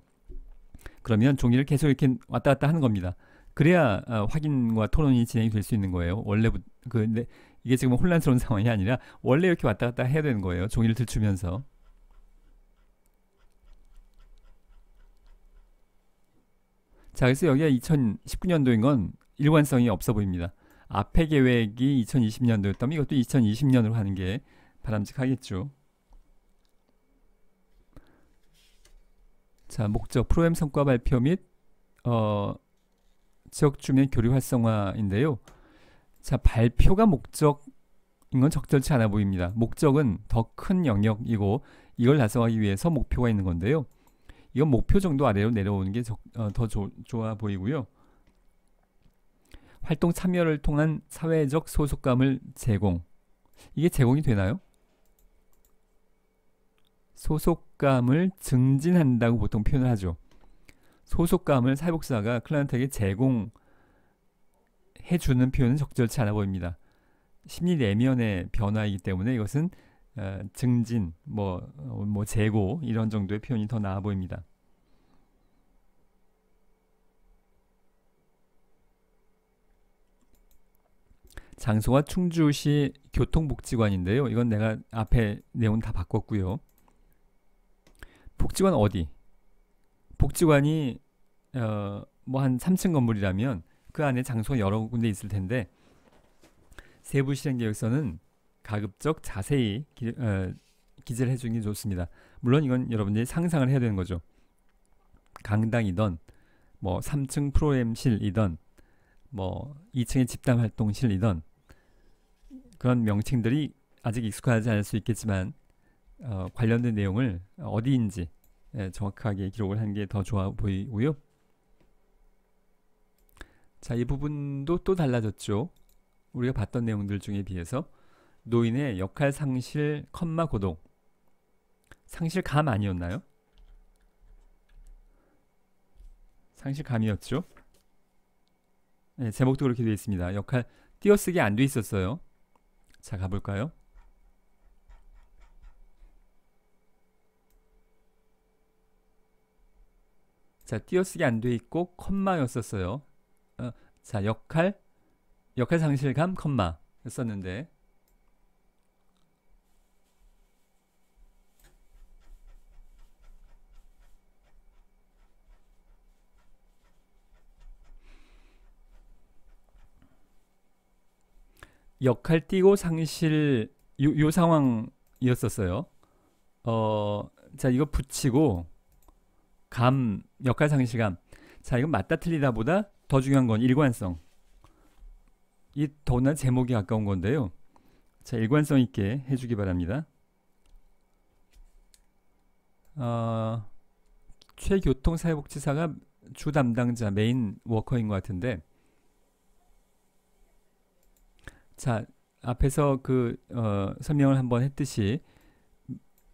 그러면 종이를 계속 이렇게 왔다 갔다 하는 겁니다. 그래야 확인과 토론이 진행이 될 수 있는 거예요. 원래부터 근데 이게 지금 혼란스러운 상황이 아니라 원래 이렇게 왔다 갔다 해야 되는 거예요. 종이를 들추면서. 자, 그래서 여기가 2019년도인 건 일관성이 없어 보입니다. 앞에 계획이 2020년도였다면 이것도 2020년으로 하는 게 바람직하겠죠. 자, 목적 프로그램 성과 발표 및 지역 주민 교류 활성화인데요. 자, 발표가 목적인 건 적절치 않아 보입니다. 목적은 더 큰 영역이고 이걸 달성하기 위해서 목표가 있는 건데요. 이건 목표 정도 아래로 내려오는 게 더 좋아 보이고요. 활동 참여를 통한 사회적 소속감을 제공. 이게 제공이 되나요? 소속감을 증진한다고 보통 표현을 하죠. 소속감을 사회복지사가 클라이언트에게 제공해주는 표현은 적절치 않아 보입니다. 심리 내면의 변화이기 때문에 이것은 증진, 뭐 재고 이런 정도의 표현이 더 나아 보입니다. 장소가 충주시 교통복지관인데요. 이건 내가 앞에 내용 다 바꿨고요. 복지관 어디? 복지관이 뭐 한 3층 건물이라면 그 안에 장소가 여러 군데 있을 텐데 세부 실행 계획서는 가급적 자세히 기재를 해주는 게 좋습니다. 물론 이건 여러분들이 상상을 해야 되는 거죠. 강당이던 뭐 3층 프로그램실이던 뭐 2층에 집단활동실이던 그런 명칭들이 아직 익숙하지 않을 수 있겠지만 관련된 내용을 어디인지 정확하게 기록을 하는 게 더 좋아 보이고요. 자, 이 부분도 또 달라졌죠. 우리가 봤던 내용들 중에 비해서 노인의 역할 상실, 컴마 고동. 상실감 아니었나요? 상실감이었죠. 네, 제목도 그렇게 되어 있습니다. 역할 띄어쓰기 안 돼 있었어요. 자, 가볼까요? 자, 띄어쓰기 안 돼 있고 컴마였었어요. 자, 역할 상실감 컴마였었는데 역할 띄고 상실 요 상황이었었어요. 자, 이거 붙이고 역할 상실감. 자, 이건 맞다 틀리다 보다 더 중요한 건 일관성. 이 더구나 제목이 가까운 건데요. 자, 일관성 있게 해주기 바랍니다. 최교통사회복지사가 주 담당자 메인 워커인 것 같은데, 자, 앞에서 설명을 한번 했듯이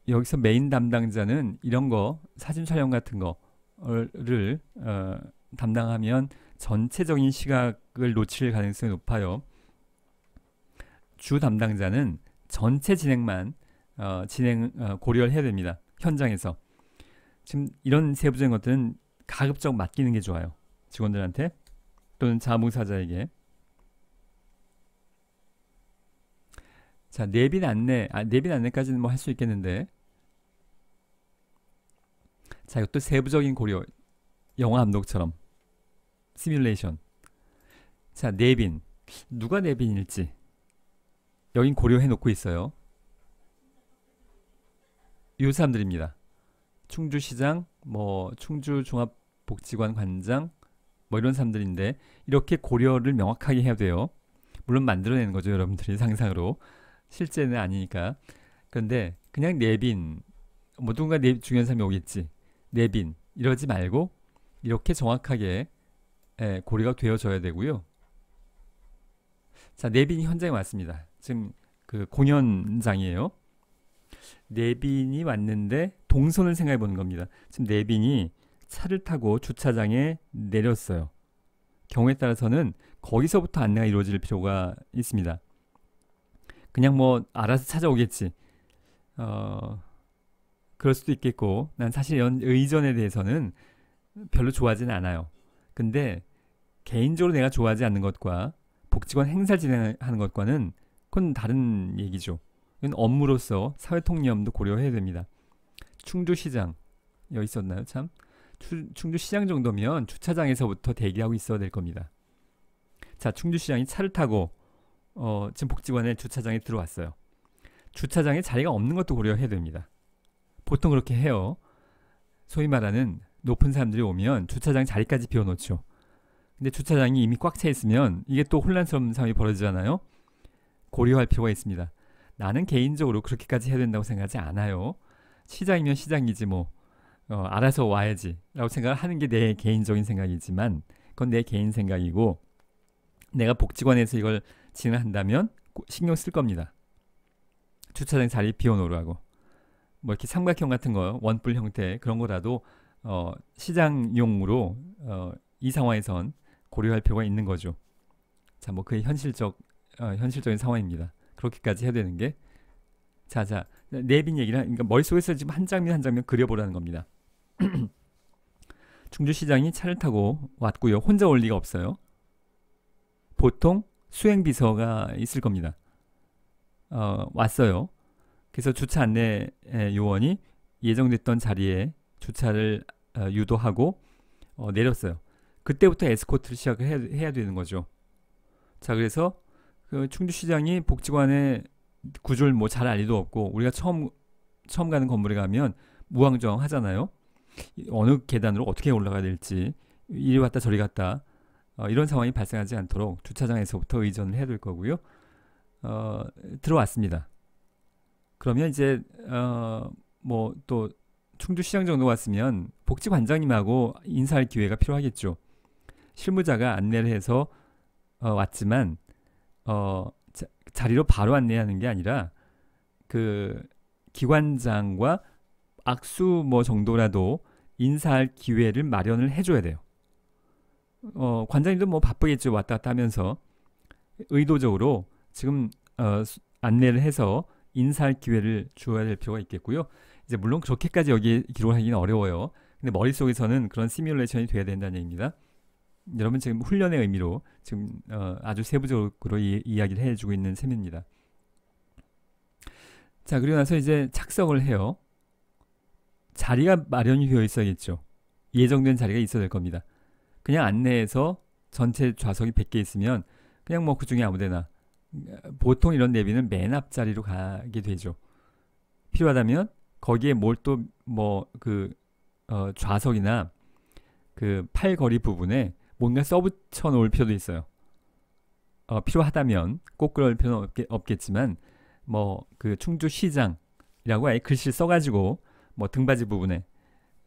여기서 메인 담당자는 이런 거 사진 촬영 같은 거를 담당하면 전체적인 시각을 놓칠 가능성이 높아요. 주 담당자는 전체 진행만 고려를 해야 됩니다. 현장에서. 지금 이런 세부적인 것들은 가급적 맡기는 게 좋아요. 직원들한테 또는 자문사자에게. 자, 내빈 안내까지는 뭐 할 수 있겠는데, 자, 이것도 세부적인 고려, 영화 감독처럼 시뮬레이션. 자, 내빈 누가 내빈일지 여긴 고려해 놓고 있어요. 이 사람들입니다. 충주시장, 뭐 충주종합복지관 관장, 뭐 이런 사람들인데 이렇게 고려를 명확하게 해야 돼요. 물론 만들어내는 거죠, 여러분들이 상상으로. 실제는 아니니까. 그런데 그냥 내빈, 뭐 누군가 중요한 사람이 오겠지. 내빈 이러지 말고 이렇게 정확하게 고려가 되어져야 되고요. 자, 내빈이 현장에 왔습니다. 지금 그 공연장이에요. 내빈이 왔는데 동선을 생각해 보는 겁니다. 지금 내빈이 차를 타고 주차장에 내렸어요. 경우에 따라서는 거기서부터 안내가 이루어질 필요가 있습니다. 그냥 뭐 알아서 찾아오겠지. 그럴 수도 있겠고, 난 사실 이런 의전에 대해서는 별로 좋아하지는 않아요. 근데 개인적으로 내가 좋아하지 않는 것과 복지관 행사 진행하는 것과는 그건 다른 얘기죠. 이건 업무로서 사회통념도 고려해야 됩니다. 충주시장 여기 있었나요? 참 충주시장 정도면 주차장에서부터 대기하고 있어야 될 겁니다. 자, 충주시장이 차를 타고 지금 복지관의 주차장에 들어왔어요. 주차장에 자리가 없는 것도 고려해야 됩니다. 보통 그렇게 해요. 소위 말하는 높은 사람들이 오면 주차장 자리까지 비워놓죠. 근데 주차장이 이미 꽉 차 있으면 이게 또 혼란스러운 상황이 벌어지잖아요. 고려할 필요가 있습니다. 나는 개인적으로 그렇게까지 해야 된다고 생각하지 않아요. 시장이면 시장이지 뭐 알아서 와야지 라고 생각을 하는 게 내 개인적인 생각이지만 그건 내 개인 생각이고, 내가 복지관에서 이걸 진행한다면 신경 쓸 겁니다. 주차장 자리 비워놓으라고. 뭐 이렇게 삼각형 같은 거, 원뿔 형태 그런 거라도 시장용으로 이 상황에선 고려할 필요가 있는 거죠. 자, 뭐 그게 현실적인 상황입니다. 그렇게까지 해야 되는 게. 자, 내빈 얘기를 그러니까 머릿속에서 지금 한 장면 한 장면 그려보라는 겁니다. 충주시장이 차를 타고 왔고요. 혼자 올 리가 없어요. 보통 수행비서가 있을 겁니다. 왔어요. 그래서 주차 안내 요원이 예정됐던 자리에 주차를 유도하고 내렸어요. 그때부터 에스코트를 시작을 해야 되는 거죠. 자, 그래서 그 충주시장이 복지관의 구조를 뭐 잘 알 리도 없고, 우리가 처음 가는 건물에 가면 무왕좌왕 하잖아요. 어느 계단으로 어떻게 올라가야 될지, 이리 왔다 저리 갔다 이런 상황이 발생하지 않도록 주차장에서부터 의존을 해야 될 거고요. 들어왔습니다. 그러면 이제 뭐 또 충주시장 정도 왔으면 복지관장님하고 인사할 기회가 필요하겠죠. 실무자가 안내를 해서 왔지만 자리로 바로 안내하는 게 아니라 그 기관장과 악수 뭐 정도라도 인사할 기회를 마련을 해줘야 돼요. 관장님도 뭐 바쁘겠죠. 왔다 갔다 하면서 의도적으로 지금 안내를 해서 인사할 기회를 주어야 될 필요가 있겠고요. 이제 물론 그렇게까지 여기에 기록하기는 어려워요. 근데 머릿속에서는 그런 시뮬레이션이 돼야 된다는 얘기입니다. 여러분 지금 훈련의 의미로 지금 아주 세부적으로 이야기를 해주고 있는 셈입니다. 자, 그리고 나서 이제 착석을 해요. 자리가 마련이 되어 있어야겠죠. 예정된 자리가 있어야 될 겁니다. 그냥 안내해서 전체 좌석이 100개 있으면 그냥 뭐 그 중에 아무데나, 보통 이런 내비는 맨 앞자리로 가게 되죠. 필요하다면 거기에 뭘 또 뭐 그 좌석이나 그 팔걸이 부분에 뭔가 써붙여 놓을 필요도 있어요. 필요하다면 꼭 그럴 필요는 없겠지만 뭐 그 충주시장이라고 아예 글씨를 써가지고 뭐 등받이 부분에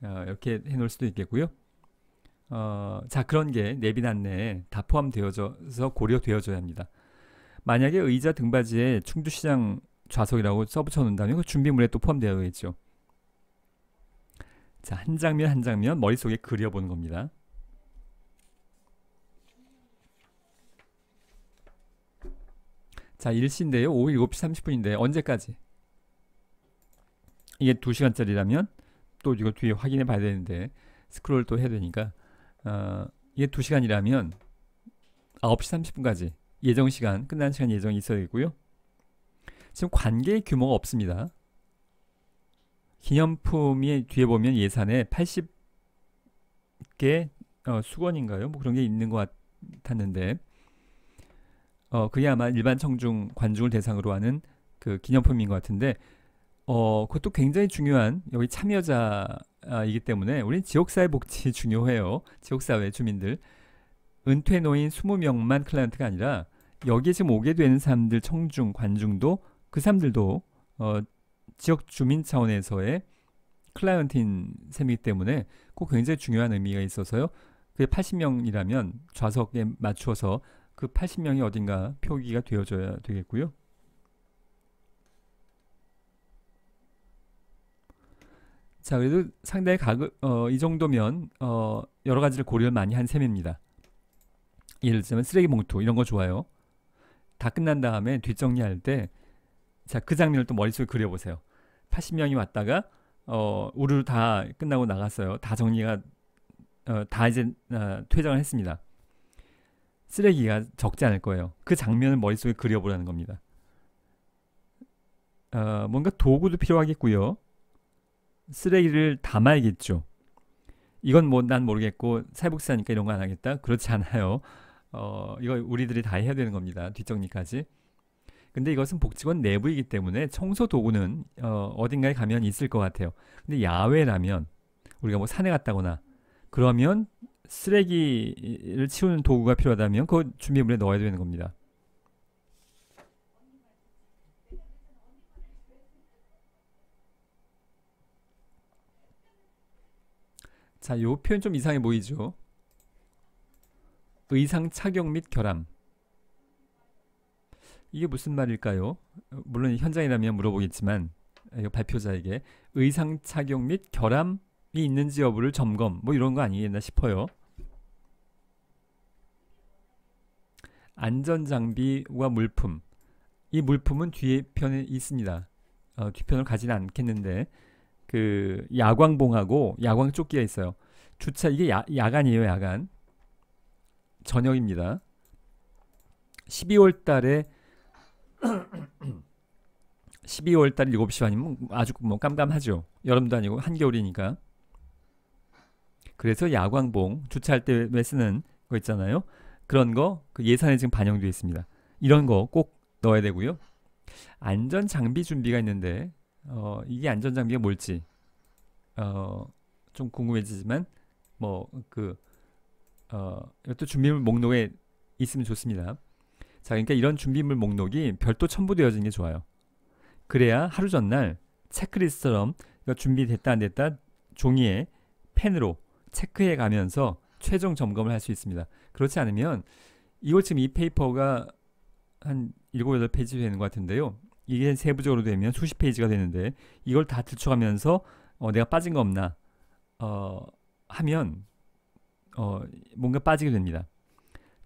이렇게 해놓을 수도 있겠고요. 자, 그런 게 내비 안내에 다 포함되어져서 고려되어져야 합니다. 만약에 의자 등받이에 충주시장 좌석이라고 써붙여 놓는다면 그 준비물에 또 포함되어 있죠. 자, 한 장면 한 장면 머릿속에 그려보는 겁니다. 자, 일시인데요. 오후 7시 30분인데 언제까지? 이게 2시간짜리라면 또 이거 뒤에 확인해 봐야 되는데 스크롤 또 해야 되니까 이게 2시간이라면 9시 30분까지 예정시간, 끝나는 시간 예정이 있어야 되고요. 지금 관계의 규모가 없습니다. 기념품이 뒤에 보면 예산에 80개 수건인가요? 뭐 그런 게 있는 것 같았는데 그게 아마 일반 청중 관중을 대상으로 하는 그 기념품인 것 같은데 그것도 굉장히 중요한 여기 참여자이기 때문에 우린 지역사회 복지 중요해요. 지역사회 주민들. 은퇴 노인 20명만 클라이언트가 아니라 여기에 지금 오게 되는 사람들, 청중, 관중도 그 사람들도 지역 주민 차원에서의 클라이언트인 셈이기 때문에 꼭 굉장히 중요한 의미가 있어서요. 그게 80명이라면 좌석에 맞추어서 그 80명이 어딘가 표기가 되어줘야 되겠고요. 자, 그래도 상당히 이 정도면 여러 가지를 고려를 많이 한 셈입니다. 예를 들면 쓰레기 봉투 이런 거 좋아요. 다 끝난 다음에 뒷정리할 때 자, 그 장면을 또 머릿속에 그려보세요. 80명이 왔다가 우르르 다 끝나고 나갔어요. 다 정리가 다 이제 퇴장을 했습니다. 쓰레기가 적지 않을 거예요. 그 장면을 머릿속에 그려보라는 겁니다. 뭔가 도구도 필요하겠고요. 쓰레기를 담아야겠죠. 이건 뭐 난 모르겠고 사회복지사니까 이런 거 안 하겠다. 그렇지 않아요. 이거 우리들이 다 해야 되는 겁니다. 뒷정리까지. 근데 이것은 복지관 내부이기 때문에 청소 도구는 어딘가에 가면 있을 것 같아요. 근데 야외라면 우리가 뭐 산에 갔다거나 그러면 쓰레기를 치우는 도구가 필요하다면 그 준비물에 넣어야 되는 겁니다. 자, 요 표현 좀 이상해 보이죠? 의상 착용 및 결함. 이게 무슨 말일까요? 물론 현장이라면 물어보겠지만 이거 발표자에게 의상 착용 및 결함이 있는지 여부를 점검 뭐 이런 거 아니겠나 싶어요. 안전장비와 물품. 이 물품은 뒤에 편에 있습니다. 뒤편을 가지는 않겠는데 그 야광봉하고 야광조끼가 있어요. 주차 이게 야간이에요. 야간. 저녁입니다. 12월 달에 12월 달 7시 반이면 아주 뭐 깜깜하죠. 여름도 아니고 한겨울이니까. 그래서 야광봉 주차할 때 왜 쓰는 거 있잖아요. 그런 거 그 예산에 지금 반영되어 있습니다. 이런 거 꼭 넣어야 되고요. 안전 장비 준비가 있는데 이게 안전 장비가 뭘지 좀 궁금해지지만 뭐 그 이것도 준비물 목록에 있으면 좋습니다. 자, 그러니까 이런 준비물 목록이 별도 첨부되어지는 게 좋아요. 그래야 하루 전날 체크리스트처럼 이거 준비됐다 안 됐다 종이에 펜으로 체크해 가면서 최종 점검을 할 수 있습니다. 그렇지 않으면 이걸 지금 이 페이퍼가 한 7, 8페이지 되는 것 같은데요. 이게 세부적으로 되면 수십 페이지가 되는데 이걸 다 들춰가면서 내가 빠진 거 없나 하면 뭔가 빠지게 됩니다.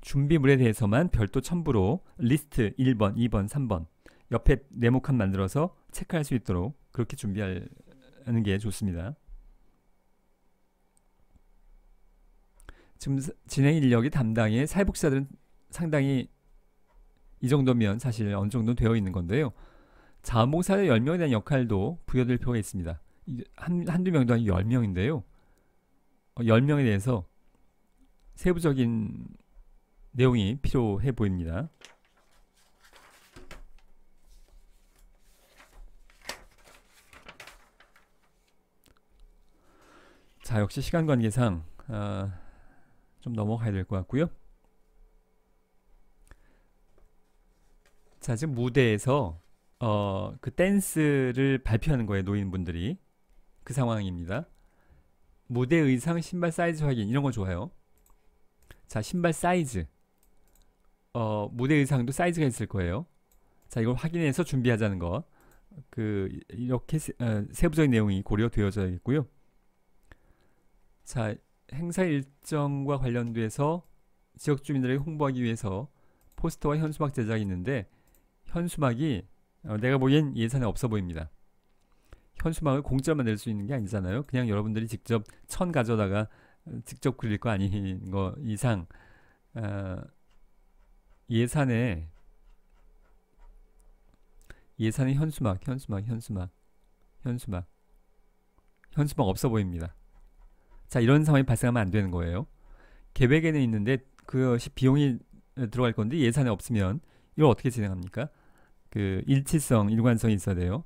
준비물에 대해서만 별도 첨부로 리스트 1번, 2번, 3번 옆에 네모칸 만들어서 체크할 수 있도록 그렇게 준비하는 게 좋습니다. 지금 진행 인력이 담당의 사회복지사들은 상당히 이 정도면 사실 어느 정도 되어 있는 건데요. 자원봉사자 10명에 대한 역할도 부여될 필요가 있습니다. 한두 명도 아니고 10명인데요. 10명에 대해서 세부적인 내용이 필요해 보입니다. 자, 역시 시간 관계상 좀 넘어가야 될 것 같고요. 자, 지금 무대에서 그 댄스를 발표하는 거예요. 노인분들이. 그 상황입니다. 무대 의상, 신발 사이즈 확인 이런 거 좋아요. 자, 신발 사이즈. 무대 의상도 사이즈가 있을 거예요. 자, 이걸 확인해서 준비하자는 거. 이렇게 세부적인 내용이 고려되어져 있고요. 자, 행사 일정과 관련돼서 지역 주민들에게 홍보하기 위해서 포스터와 현수막 제작이 있는데 현수막이 내가 보기엔 예산에 없어 보입니다. 현수막을 공짜로 만들 수 있는 게 아니잖아요. 그냥 여러분들이 직접 천 가져다가 직접 그릴 거 아닌 거 이상 예산에 현수막 없어 보입니다. 자, 이런 상황이 발생하면 안 되는 거예요. 계획에는 있는데 그것이 비용이 들어갈 건데 예산에 없으면 이걸 어떻게 진행합니까? 일치성, 일관성이 있어야 돼요.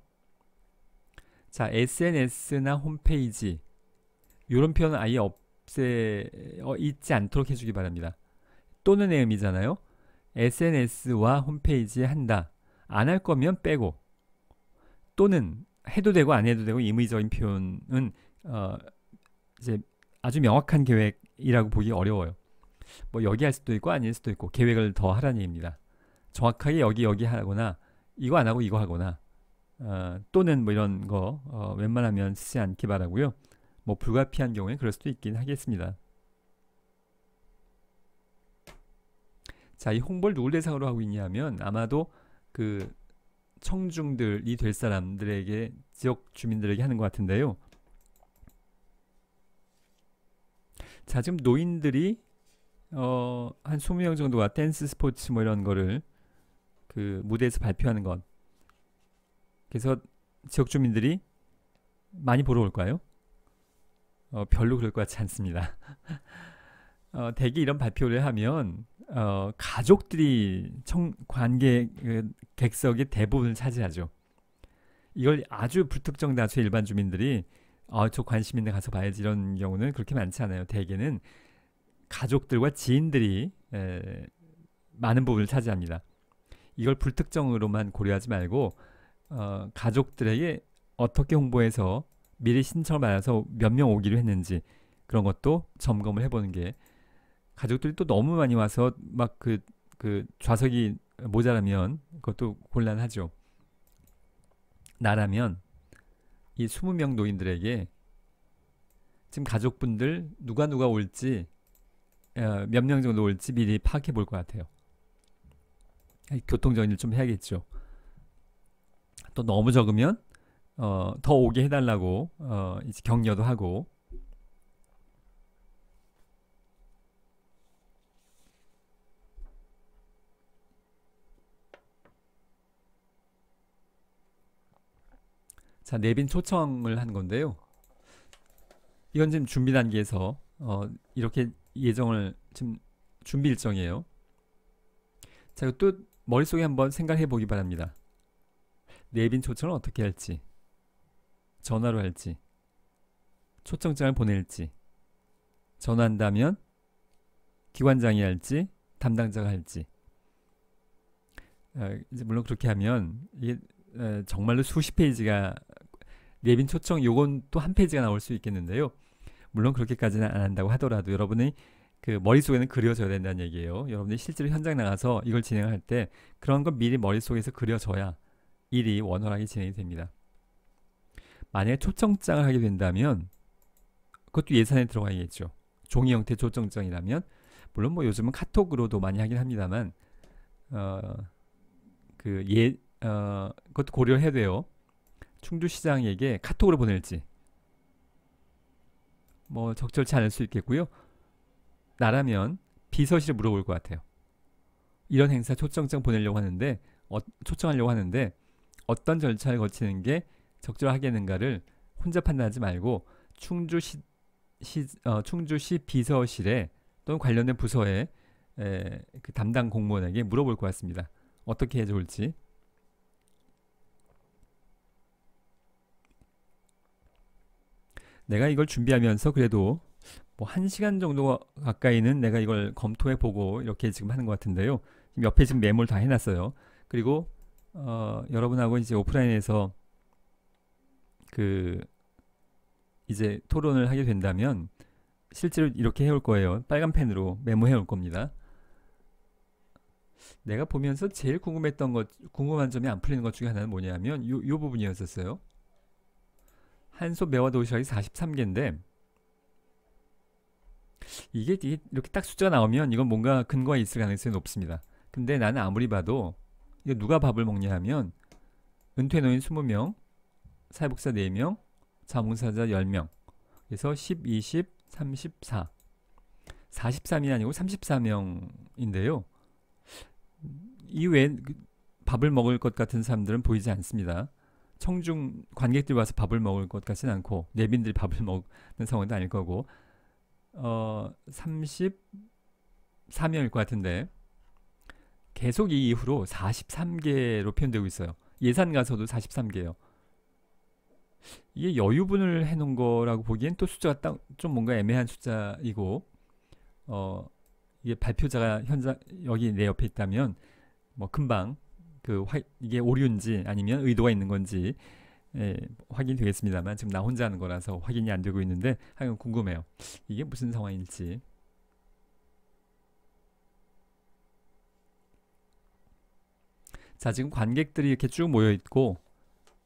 자, SNS나 홈페이지 이런 표현은 아예 있지 않도록 해주기 바랍니다. 또는 의 의미잖아요. SNS와 홈페이지에 한다. 안 할 거면 빼고 또는 해도 되고 안 해도 되고 임의적인 표현은 이제 아주 명확한 계획이라고 보기 어려워요. 뭐 여기 할 수도 있고 아닐 수도 있고 계획을 더 하라는 얘기입니다. 정확하게 여기 하거나 이거 안 하고 이거 하거나 또는 뭐 이런 거 웬만하면 쓰지 않기 바라고요. 뭐 불가피한 경우에 그럴 수도 있긴 하겠습니다. 자, 이 홍보를 누굴 대상으로 하고 있냐면 아마도 그 청중들이 될 사람들에게 지역 주민들에게 하는 것 같은데요. 자, 지금 노인들이 한 20명 정도가 댄스 스포츠 뭐 이런 거를 그 무대에서 발표하는 것. 그래서 지역 주민들이 많이 보러 올까요? 별로 그럴 것 같지 않습니다. 대개 이런 발표를 하면 가족들이 객석의 대부분을 차지하죠. 이걸 아주 불특정 다수의 일반 주민들이 저 관심 있는 가서 봐야지 이런 경우는 그렇게 많지 않아요. 대개는 가족들과 지인들이 많은 부분을 차지합니다. 이걸 불특정으로만 고려하지 말고 가족들에게 어떻게 홍보해서 미리 신청을 받아서 몇 명 오기로 했는지 그런 것도 점검을 해보는 게 가족들이 또 너무 많이 와서 막 그 좌석이 모자라면 그것도 곤란하죠. 나라면 이 20명 노인들에게 지금 가족분들 누가 올지 몇 명 정도 올지 미리 파악해 볼 것 같아요. 교통정리를 좀 해야겠죠. 또 너무 적으면 더 오게 해달라고 이제 격려도 하고. 자, 내빈 초청을 한 건데요. 이건 지금 준비 단계에서 이렇게 예정을 지금 준비 일정이에요. 자, 이것도 머릿속에 한번 생각해 보기 바랍니다. 내빈 초청을 어떻게 할지, 전화로 할지, 초청장을 보낼지, 전화한다면 기관장이 할지 담당자가 할지. 이제 물론 그렇게 하면 이게 정말로 수십 페이지가 내빈 초청 요건 또 한 페이지가 나올 수 있겠는데요. 물론 그렇게까지는 안 한다고 하더라도 여러분의 그 머릿속에는 그려져야 된다는 얘기예요. 여러분들이 실제로 현장 나가서 이걸 진행할 때 그런 건 미리 머릿속에서 그려져야 일이 원활하게 진행이 됩니다. 만약에 초청장을 하게 된다면 그것도 예산에 들어가야겠죠. 종이 형태 초청장이라면 물론 뭐 요즘은 카톡으로도 많이 하긴 합니다만 그것도 고려해야 돼요. 충주시장에게 카톡으로 보낼지 뭐 적절치 않을 수 있겠고요. 나라면 비서실에 물어볼 것 같아요. 이런 행사 초청장 보내려고 하는데 초청하려고 하는데 어떤 절차를 거치는 게 적절하겠는가를 혼자 판단하지 말고 충주시 비서실에 또는 관련된 부서에 그 담당 공무원에게 물어볼 것 같습니다. 어떻게 해 좋을지. 내가 이걸 준비하면서 그래도 뭐 1시간 정도 가까이는 내가 이걸 검토해 보고 이렇게 지금 하는 것 같은데요. 지금 옆에 지금 메모를 다 해놨어요. 그리고 여러분하고 이제 오프라인에서 그 이제 토론을 하게 된다면 실제로 이렇게 해올 거예요. 빨간 펜으로 메모해 올 겁니다. 내가 보면서 제일 궁금한 점이 안 풀리는 것 중에 하나는 뭐냐면 요 부분이었었어요. 한소 매화 도시락이 43개인데 이게 이렇게 딱 숫자가 나오면 이건 뭔가 근거가 있을 가능성이 높습니다. 근데 나는 아무리 봐도 이거 누가 밥을 먹냐 하면 은퇴노인 20명, 사회복사 4명, 자문사자 10명. 그래서 10, 20, 34. 43이 아니고 34명인데요. 이외에 밥을 먹을 것 같은 사람들은 보이지 않습니다. 청중 관객들이 와서 밥을 먹을 것 같지는 않고 내빈들이 밥을 먹는 상황도 아닐 거고 34명일 것 같은데 계속 이 이후로 43개로 표현되고 있어요. 예산 가서도 43개예요. 이게 여유분을 해놓은 거라고 보기엔 또 숫자가 딱 좀 뭔가 애매한 숫자이고 이게 발표자가 현장 여기 내 옆에 있다면 뭐 금방 이게 오류인지 아니면 의도가 있는 건지 확인이 되겠습니다만 지금 나 혼자 하는 거라서 확인이 안 되고 있는데 하여간 궁금해요. 이게 무슨 상황일지. 자, 지금 관객들이 이렇게 쭉 모여 있고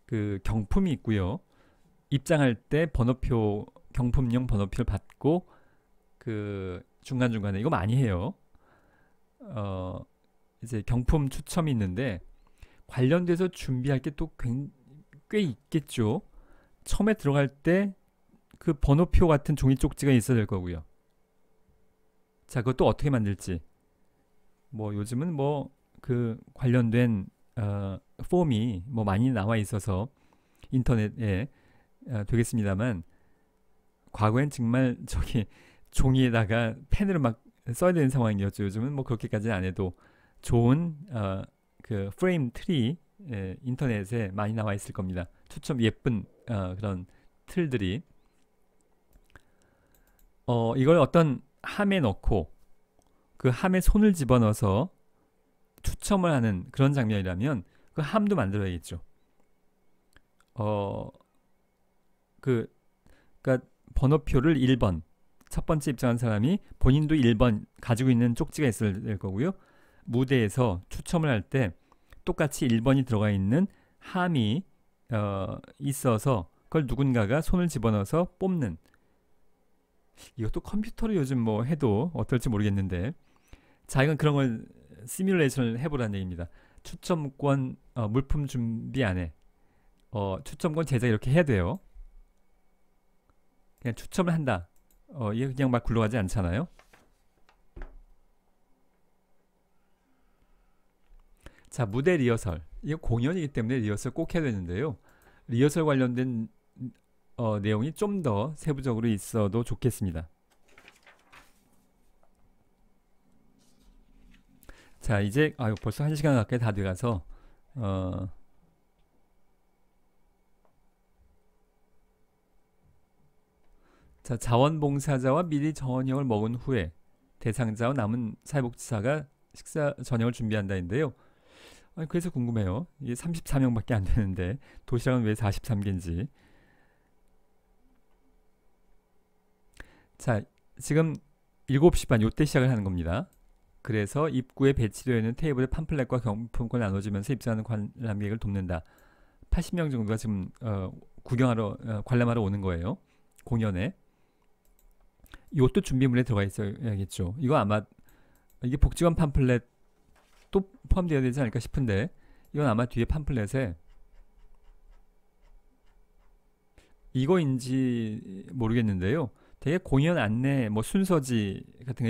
그 경품이 있고요. 입장할 때 번호표 경품용 번호표를 받고 그 중간중간에 이거 많이 해요. 이제 경품 추첨이 있는데 관련돼서 준비할 게 또 꽤 있겠죠. 처음에 들어갈 때 그 번호표 같은 종이 쪽지가 있어야 될 거고요. 자, 그것도 어떻게 만들지? 뭐 요즘은 뭐 그 관련된 폼이 뭐 많이 나와 있어서 인터넷에 되겠습니다만 과거엔 정말 저기 종이에다가 펜으로 막 써야 되는 상황이었죠. 요즘은 뭐 그렇게까지는 안 해도 좋은 그 프레임 틀이 인터넷에 많이 나와 있을 겁니다. 추첨 예쁜 그런 틀들이 이걸 어떤 함에 넣고 그 함에 손을 집어넣어서 추첨을 하는 그런 장면이라면 그 함도 만들어야겠죠. 그러니까 번호표를 1번 첫 번째 입장한 사람이 본인도 1번 가지고 있는 쪽지가 있어야 될 거고요. 무대에서 추첨을 할 때 똑같이 1번이 들어가 있는 함이 있어서 그걸 누군가가 손을 집어넣어서 뽑는. 이것도 컴퓨터로 요즘 뭐 해도 어떨지 모르겠는데 자, 이건 그런 걸 시뮬레이션을 해보라는 얘기입니다. 추첨권 물품 준비 안에 추첨권 제작 이렇게 해야 돼요. 그냥 추첨을 한다. 이게 그냥 막 굴러가지 않잖아요. 자, 무대 리허설. 이거 공연이기 때문에 리허설 꼭 해야 되는데요. 리허설 관련된 내용이 좀 더 세부적으로 있어도 좋겠습니다. 자, 이제 벌써 1시간 가까이 다 돼가서 자, 자원봉사자와 미리 저녁을 먹은 후에 대상자와 남은 사회복지사가 식사 저녁을 준비한다인데요. 그래서 궁금해요. 이게 34명밖에 안 되는데 도시락은 왜 43개인지. 자, 지금 7시 반 요때 시작을 하는 겁니다. 그래서 입구에 배치되어 있는 테이블에 팜플렛과 경품권 나눠주면서 입장하는 관람객을 돕는다. 80명 정도가 지금 구경하러 관람하러 오는 거예요. 공연에. 이것도 준비물에 들어가 있어야겠죠. 이거 아마 이게 복지관 팜플렛 또 포함되어야 되지 않을까 싶은데 이건 아마 뒤에 팜플렛에 이거인지 모르겠는데요. 되게 공연 안내 뭐 순서지 같은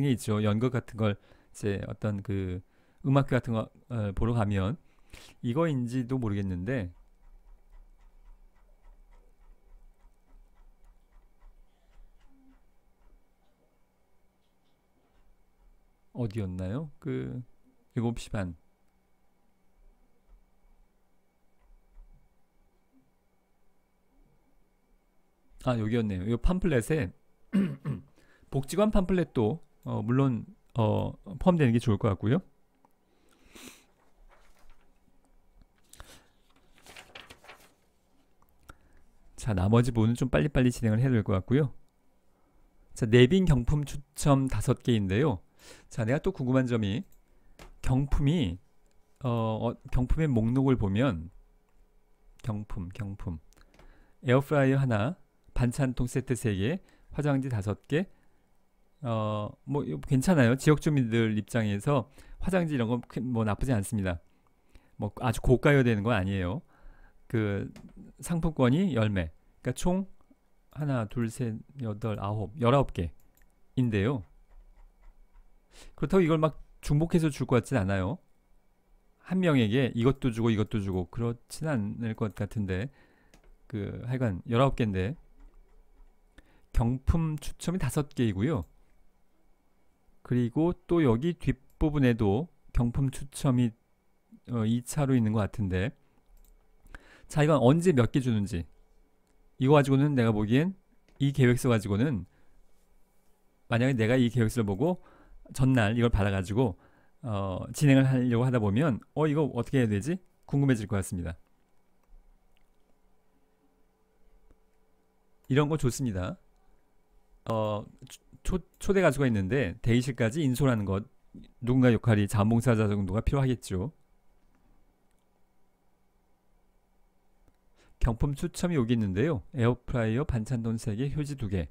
게 있죠. 연극 같은 걸 이제 어떤 그 음악회 같은 거 보러 가면 이거인지도 모르겠는데 어디였나요? 그 7시 반. 여기였네요. 이 팜플렛에 복지관 팜플렛도 물론 포함되는 게 좋을 것 같고요. 자, 나머지 부분은 좀 빨리빨리 진행을 해야 될 것 같고요. 자, 내빈 경품 추첨 5개인데요. 자, 내가 또 궁금한 점이 경품이 경품의 목록을 보면 경품 에어프라이어 하나, 반찬통 세트 3개, 화장지 5개. 뭐 괜찮아요. 지역 주민들 입장에서 화장지 이런 거 뭐 나쁘지 않습니다. 뭐 아주 고가여야 되는 건 아니에요. 그 상품권이 10매. 그러니까 총 하나, 둘, 셋, 여덟, 아홉, 19개인데요. 그렇다고 이걸 막 중복해서 줄 것 같진 않아요. 한 명에게 이것도 주고 이것도 주고 그렇진 않을 것 같은데 하여간 19개인데 경품 추첨이 5개이고요. 그리고 또 여기 뒷부분에도 경품 추첨이 2차로 있는 것 같은데 자, 이건 언제 몇 개 주는지 이거 가지고는 내가 보기엔 이 계획서 가지고는 만약에 내가 이 계획서를 보고 전날 이걸 받아가지고 진행을 하려고 하다 보면 이거 어떻게 해야 되지? 궁금해질 것 같습니다. 이런 거 좋습니다. 초대 가수가 있는데 대기실까지 인솔하는 것 누군가 역할이 자원봉사자 정도가 필요하겠죠. 경품 추첨이 여기 있는데요. 에어프라이어 반찬돈 3개, 휴지 2개.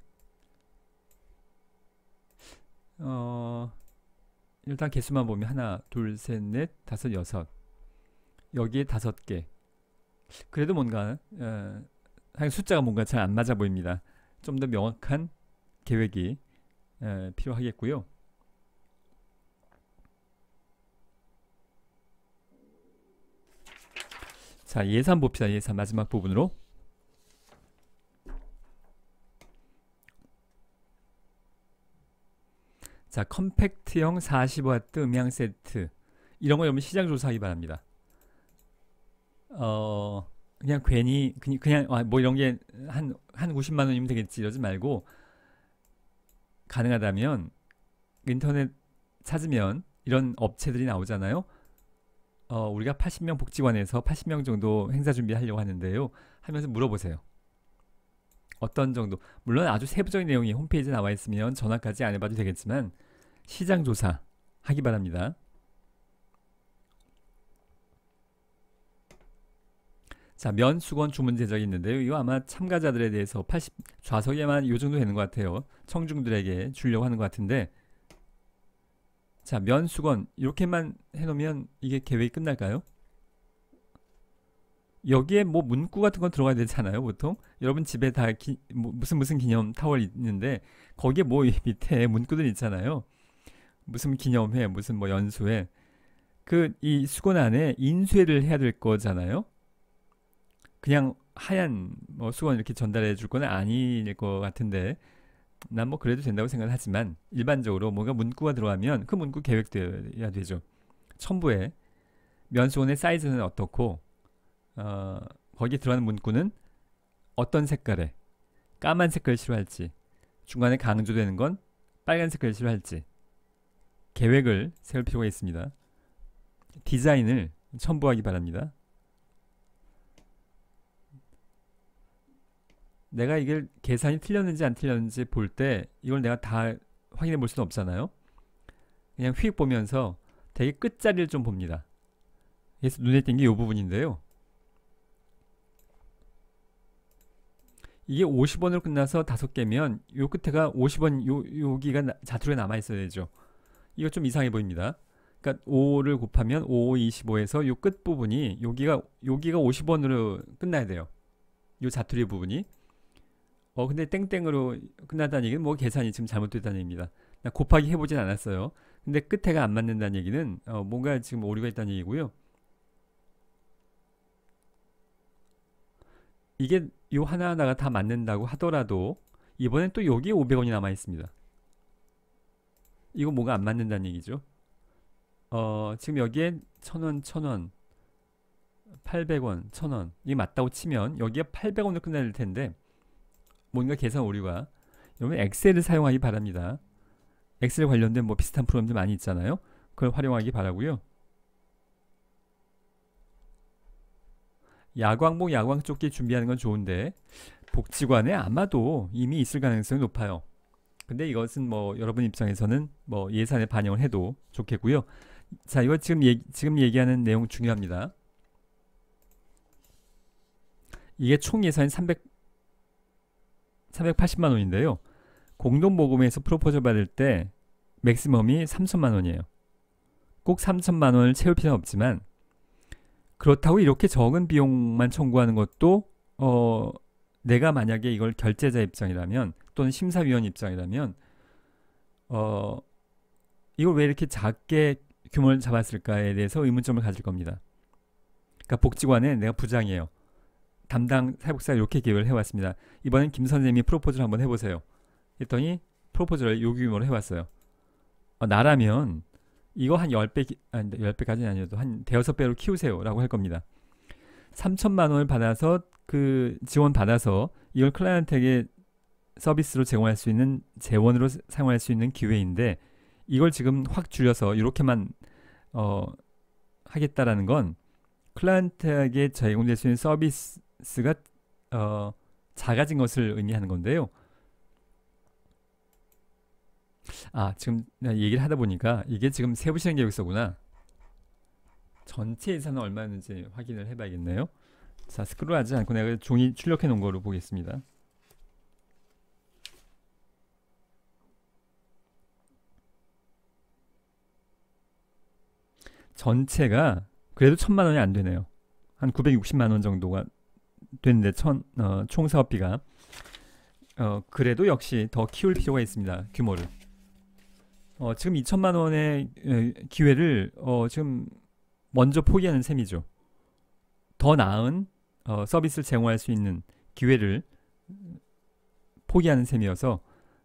일단 개수만 보면 하나, 둘, 셋, 넷, 다섯, 여섯. 여기에 5개. 그래도 뭔가 숫자가 뭔가 잘 안 맞아 보입니다. 좀 더 명확한 계획이 필요하겠고요. 자, 예산 봅시다. 예산 마지막 부분으로. 자, 컴팩트형 40W 음향 세트 이런 거 여러분 시장 조사하기 바랍니다. 그냥 괜히 그냥 뭐 이런 게 한 90만 원이면 되겠지 이러지 말고 가능하다면 인터넷 찾으면 이런 업체들이 나오잖아요. 우리가 80명 복지관에서 80명 정도 행사 준비하려고 하는데요. 하면서 물어보세요. 어떤 정도 물론 아주 세부적인 내용이 홈페이지에 나와 있으면 전화까지 안 해봐도 되겠지만 시장 조사 하기 바랍니다. 자, 면 수건 주문 제작이 있는데요. 이거 아마 참가자들에 대해서 80 좌석에만 이 정도 되는 것 같아요. 청중들에게 주려고 하는 것 같은데 자, 면 수건 이렇게만 해놓으면 이게 계획이 끝날까요? 여기에 뭐 문구 같은 건 들어가야 되잖아요. 보통 여러분 집에 다 무슨 기념 타월 있는데 거기에 뭐 밑에 문구들 있잖아요. 무슨 기념회 무슨 뭐 연수회 이 수건 안에 인쇄를 해야 될 거잖아요. 그냥 하얀 뭐 수건 이렇게 전달해 줄 건 아닐 것 같은데 난 뭐 그래도 된다고 생각을 하지만 일반적으로 뭔가 문구가 들어가면 그 문구 계획돼야 되죠. 첨부에 면수건의 사이즈는 어떻고 거기에 들어가는 문구는 어떤 색깔에 까만 색깔을 싫어할지 중간에 강조되는 건 빨간색 글씨로 할지 계획을 세울 필요가 있습니다. 디자인을 첨부하기 바랍니다. 내가 이게 계산이 틀렸는지 안 틀렸는지 볼 때 이걸 내가 다 확인해 볼 수는 없잖아요. 그냥 휙 보면서 되게 끝자리를 좀 봅니다. 그래서 눈에 띈 게 이 부분인데요. 이게 50원으로 끝나서 5개면 요 끝에가 50원 여기가 자투리가 남아 있어야 되죠. 이거 좀 이상해 보입니다. 그러니까 5를 곱하면 5, 25에서 요 끝 부분이 여기가 50원으로 끝나야 돼요. 요 자투리 부분이. 근데 땡땡으로 끝났다는 얘기는 뭐 계산이 지금 잘못됐다는 얘기입니다. 곱하기 해보진 않았어요. 근데 끝에가 안 맞는다는 얘기는 뭔가 지금 오류가 있다는 얘기고요. 이게 요 하나하나가 다 맞는다고 하더라도 이번엔 또 여기에 500원이 남아 있습니다. 이거 뭐가 안 맞는다는 얘기죠. 지금 여기에 1000원, 1000원, 800원, 1000원 이게 맞다고 치면 여기에 800원으로 끝나야 될 텐데 뭔가 계산 오류가. 여러분 엑셀을 사용하기 바랍니다. 엑셀 관련된 뭐 비슷한 프로그램들 많이 있잖아요. 그걸 활용하기 바라고요. 야광복, 야광조끼 준비하는 건 좋은데 복지관에 아마도 이미 있을 가능성이 높아요. 근데 이것은 뭐 여러분 입장에서는 뭐 예산에 반영을 해도 좋겠고요. 자, 이거 지금 얘기하는 내용 중요합니다. 이게 총 예산이 380만 원인데요. 공동모금에서 프로포즈 받을 때 맥시멈이 3천만 원이에요. 꼭 3천만 원을 채울 필요는 없지만 그렇다고 이렇게 적은 비용만 청구하는 것도 내가 만약에 이걸 결제자 입장이라면 또는 심사위원 입장이라면 이걸 왜 이렇게 작게 규모를 잡았을까에 대해서 의문점을 가질 겁니다. 그러니까 복지관에 내가 부장이에요. 담당 사회복지사가 이렇게 계획을 해왔습니다. 이번엔 김 선생님이 프로포즈를 한번 해보세요. 했더니 프로포즈를 요 규모로 해왔어요. 나라면 이거 한 10배, 아니 10배까지는 아니어도 한 대여섯 배로 키우세요 라고 할 겁니다. 3천만 원을 받아서 그 지원 받아서 이걸 클라이언트에게 서비스로 제공할 수 있는 재원으로 사용할 수 있는 기회인데 이걸 지금 확 줄여서 이렇게만 하겠다라는 건 클라이언트에게 제공될 수 있는 서비스가 작아진 것을 의미하는 건데요. 지금 얘기를 하다 보니까 이게 지금 세부실행 계획서구나. 전체 예산은 얼마였는지 확인을 해봐야겠네요. 자, 스크롤하지 않고 내가 종이 출력해 놓은 거로 보겠습니다. 전체가 그래도 1000만 원이 안 되네요. 한 960만 원 정도가 되는데 총 사업비가 그래도 역시 더 키울 필요가 있습니다. 규모를. 지금 2천만 원의 기회를 지금 먼저 포기하는 셈이죠. 더 나은 서비스를 제공할 수 있는 기회를 포기하는 셈이어서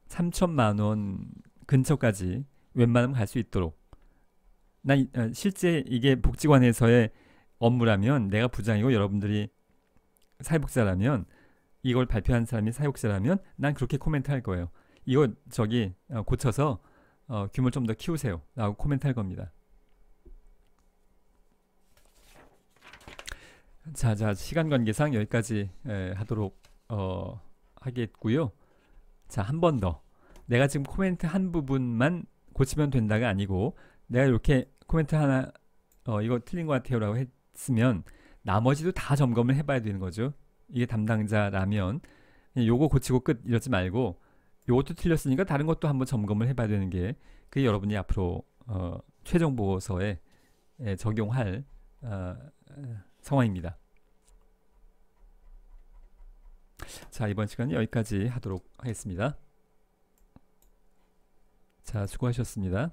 3천만 원 근처까지 웬만하면 갈 수 있도록. 실제 이게 복지관에서의 업무라면 내가 부장이고 여러분들이 사회복지사라면 이걸 발표한 사람이 사회복지사라면 난 그렇게 코멘트 할 거예요. 이거 고쳐서 규모를 좀 더 키우세요 라고 코멘트 할 겁니다. 자, 시간 관계상 여기까지 하도록 하겠고요. 자, 한 번 더. 내가 지금 코멘트 한 부분만 고치면 된다가 아니고 내가 이렇게 코멘트 하나 이거 틀린 것 같아요 라고 했으면 나머지도 다 점검을 해봐야 되는 거죠. 이게 담당자라면 요거 고치고 끝 이러지 말고 요것도 틀렸으니까 다른 것도 한번 점검을 해봐야 되는 게 그게 여러분이 앞으로 최종 보고서에 적용할 상황입니다. 자, 이번 시간은 여기까지 하도록 하겠습니다. 자, 수고하셨습니다.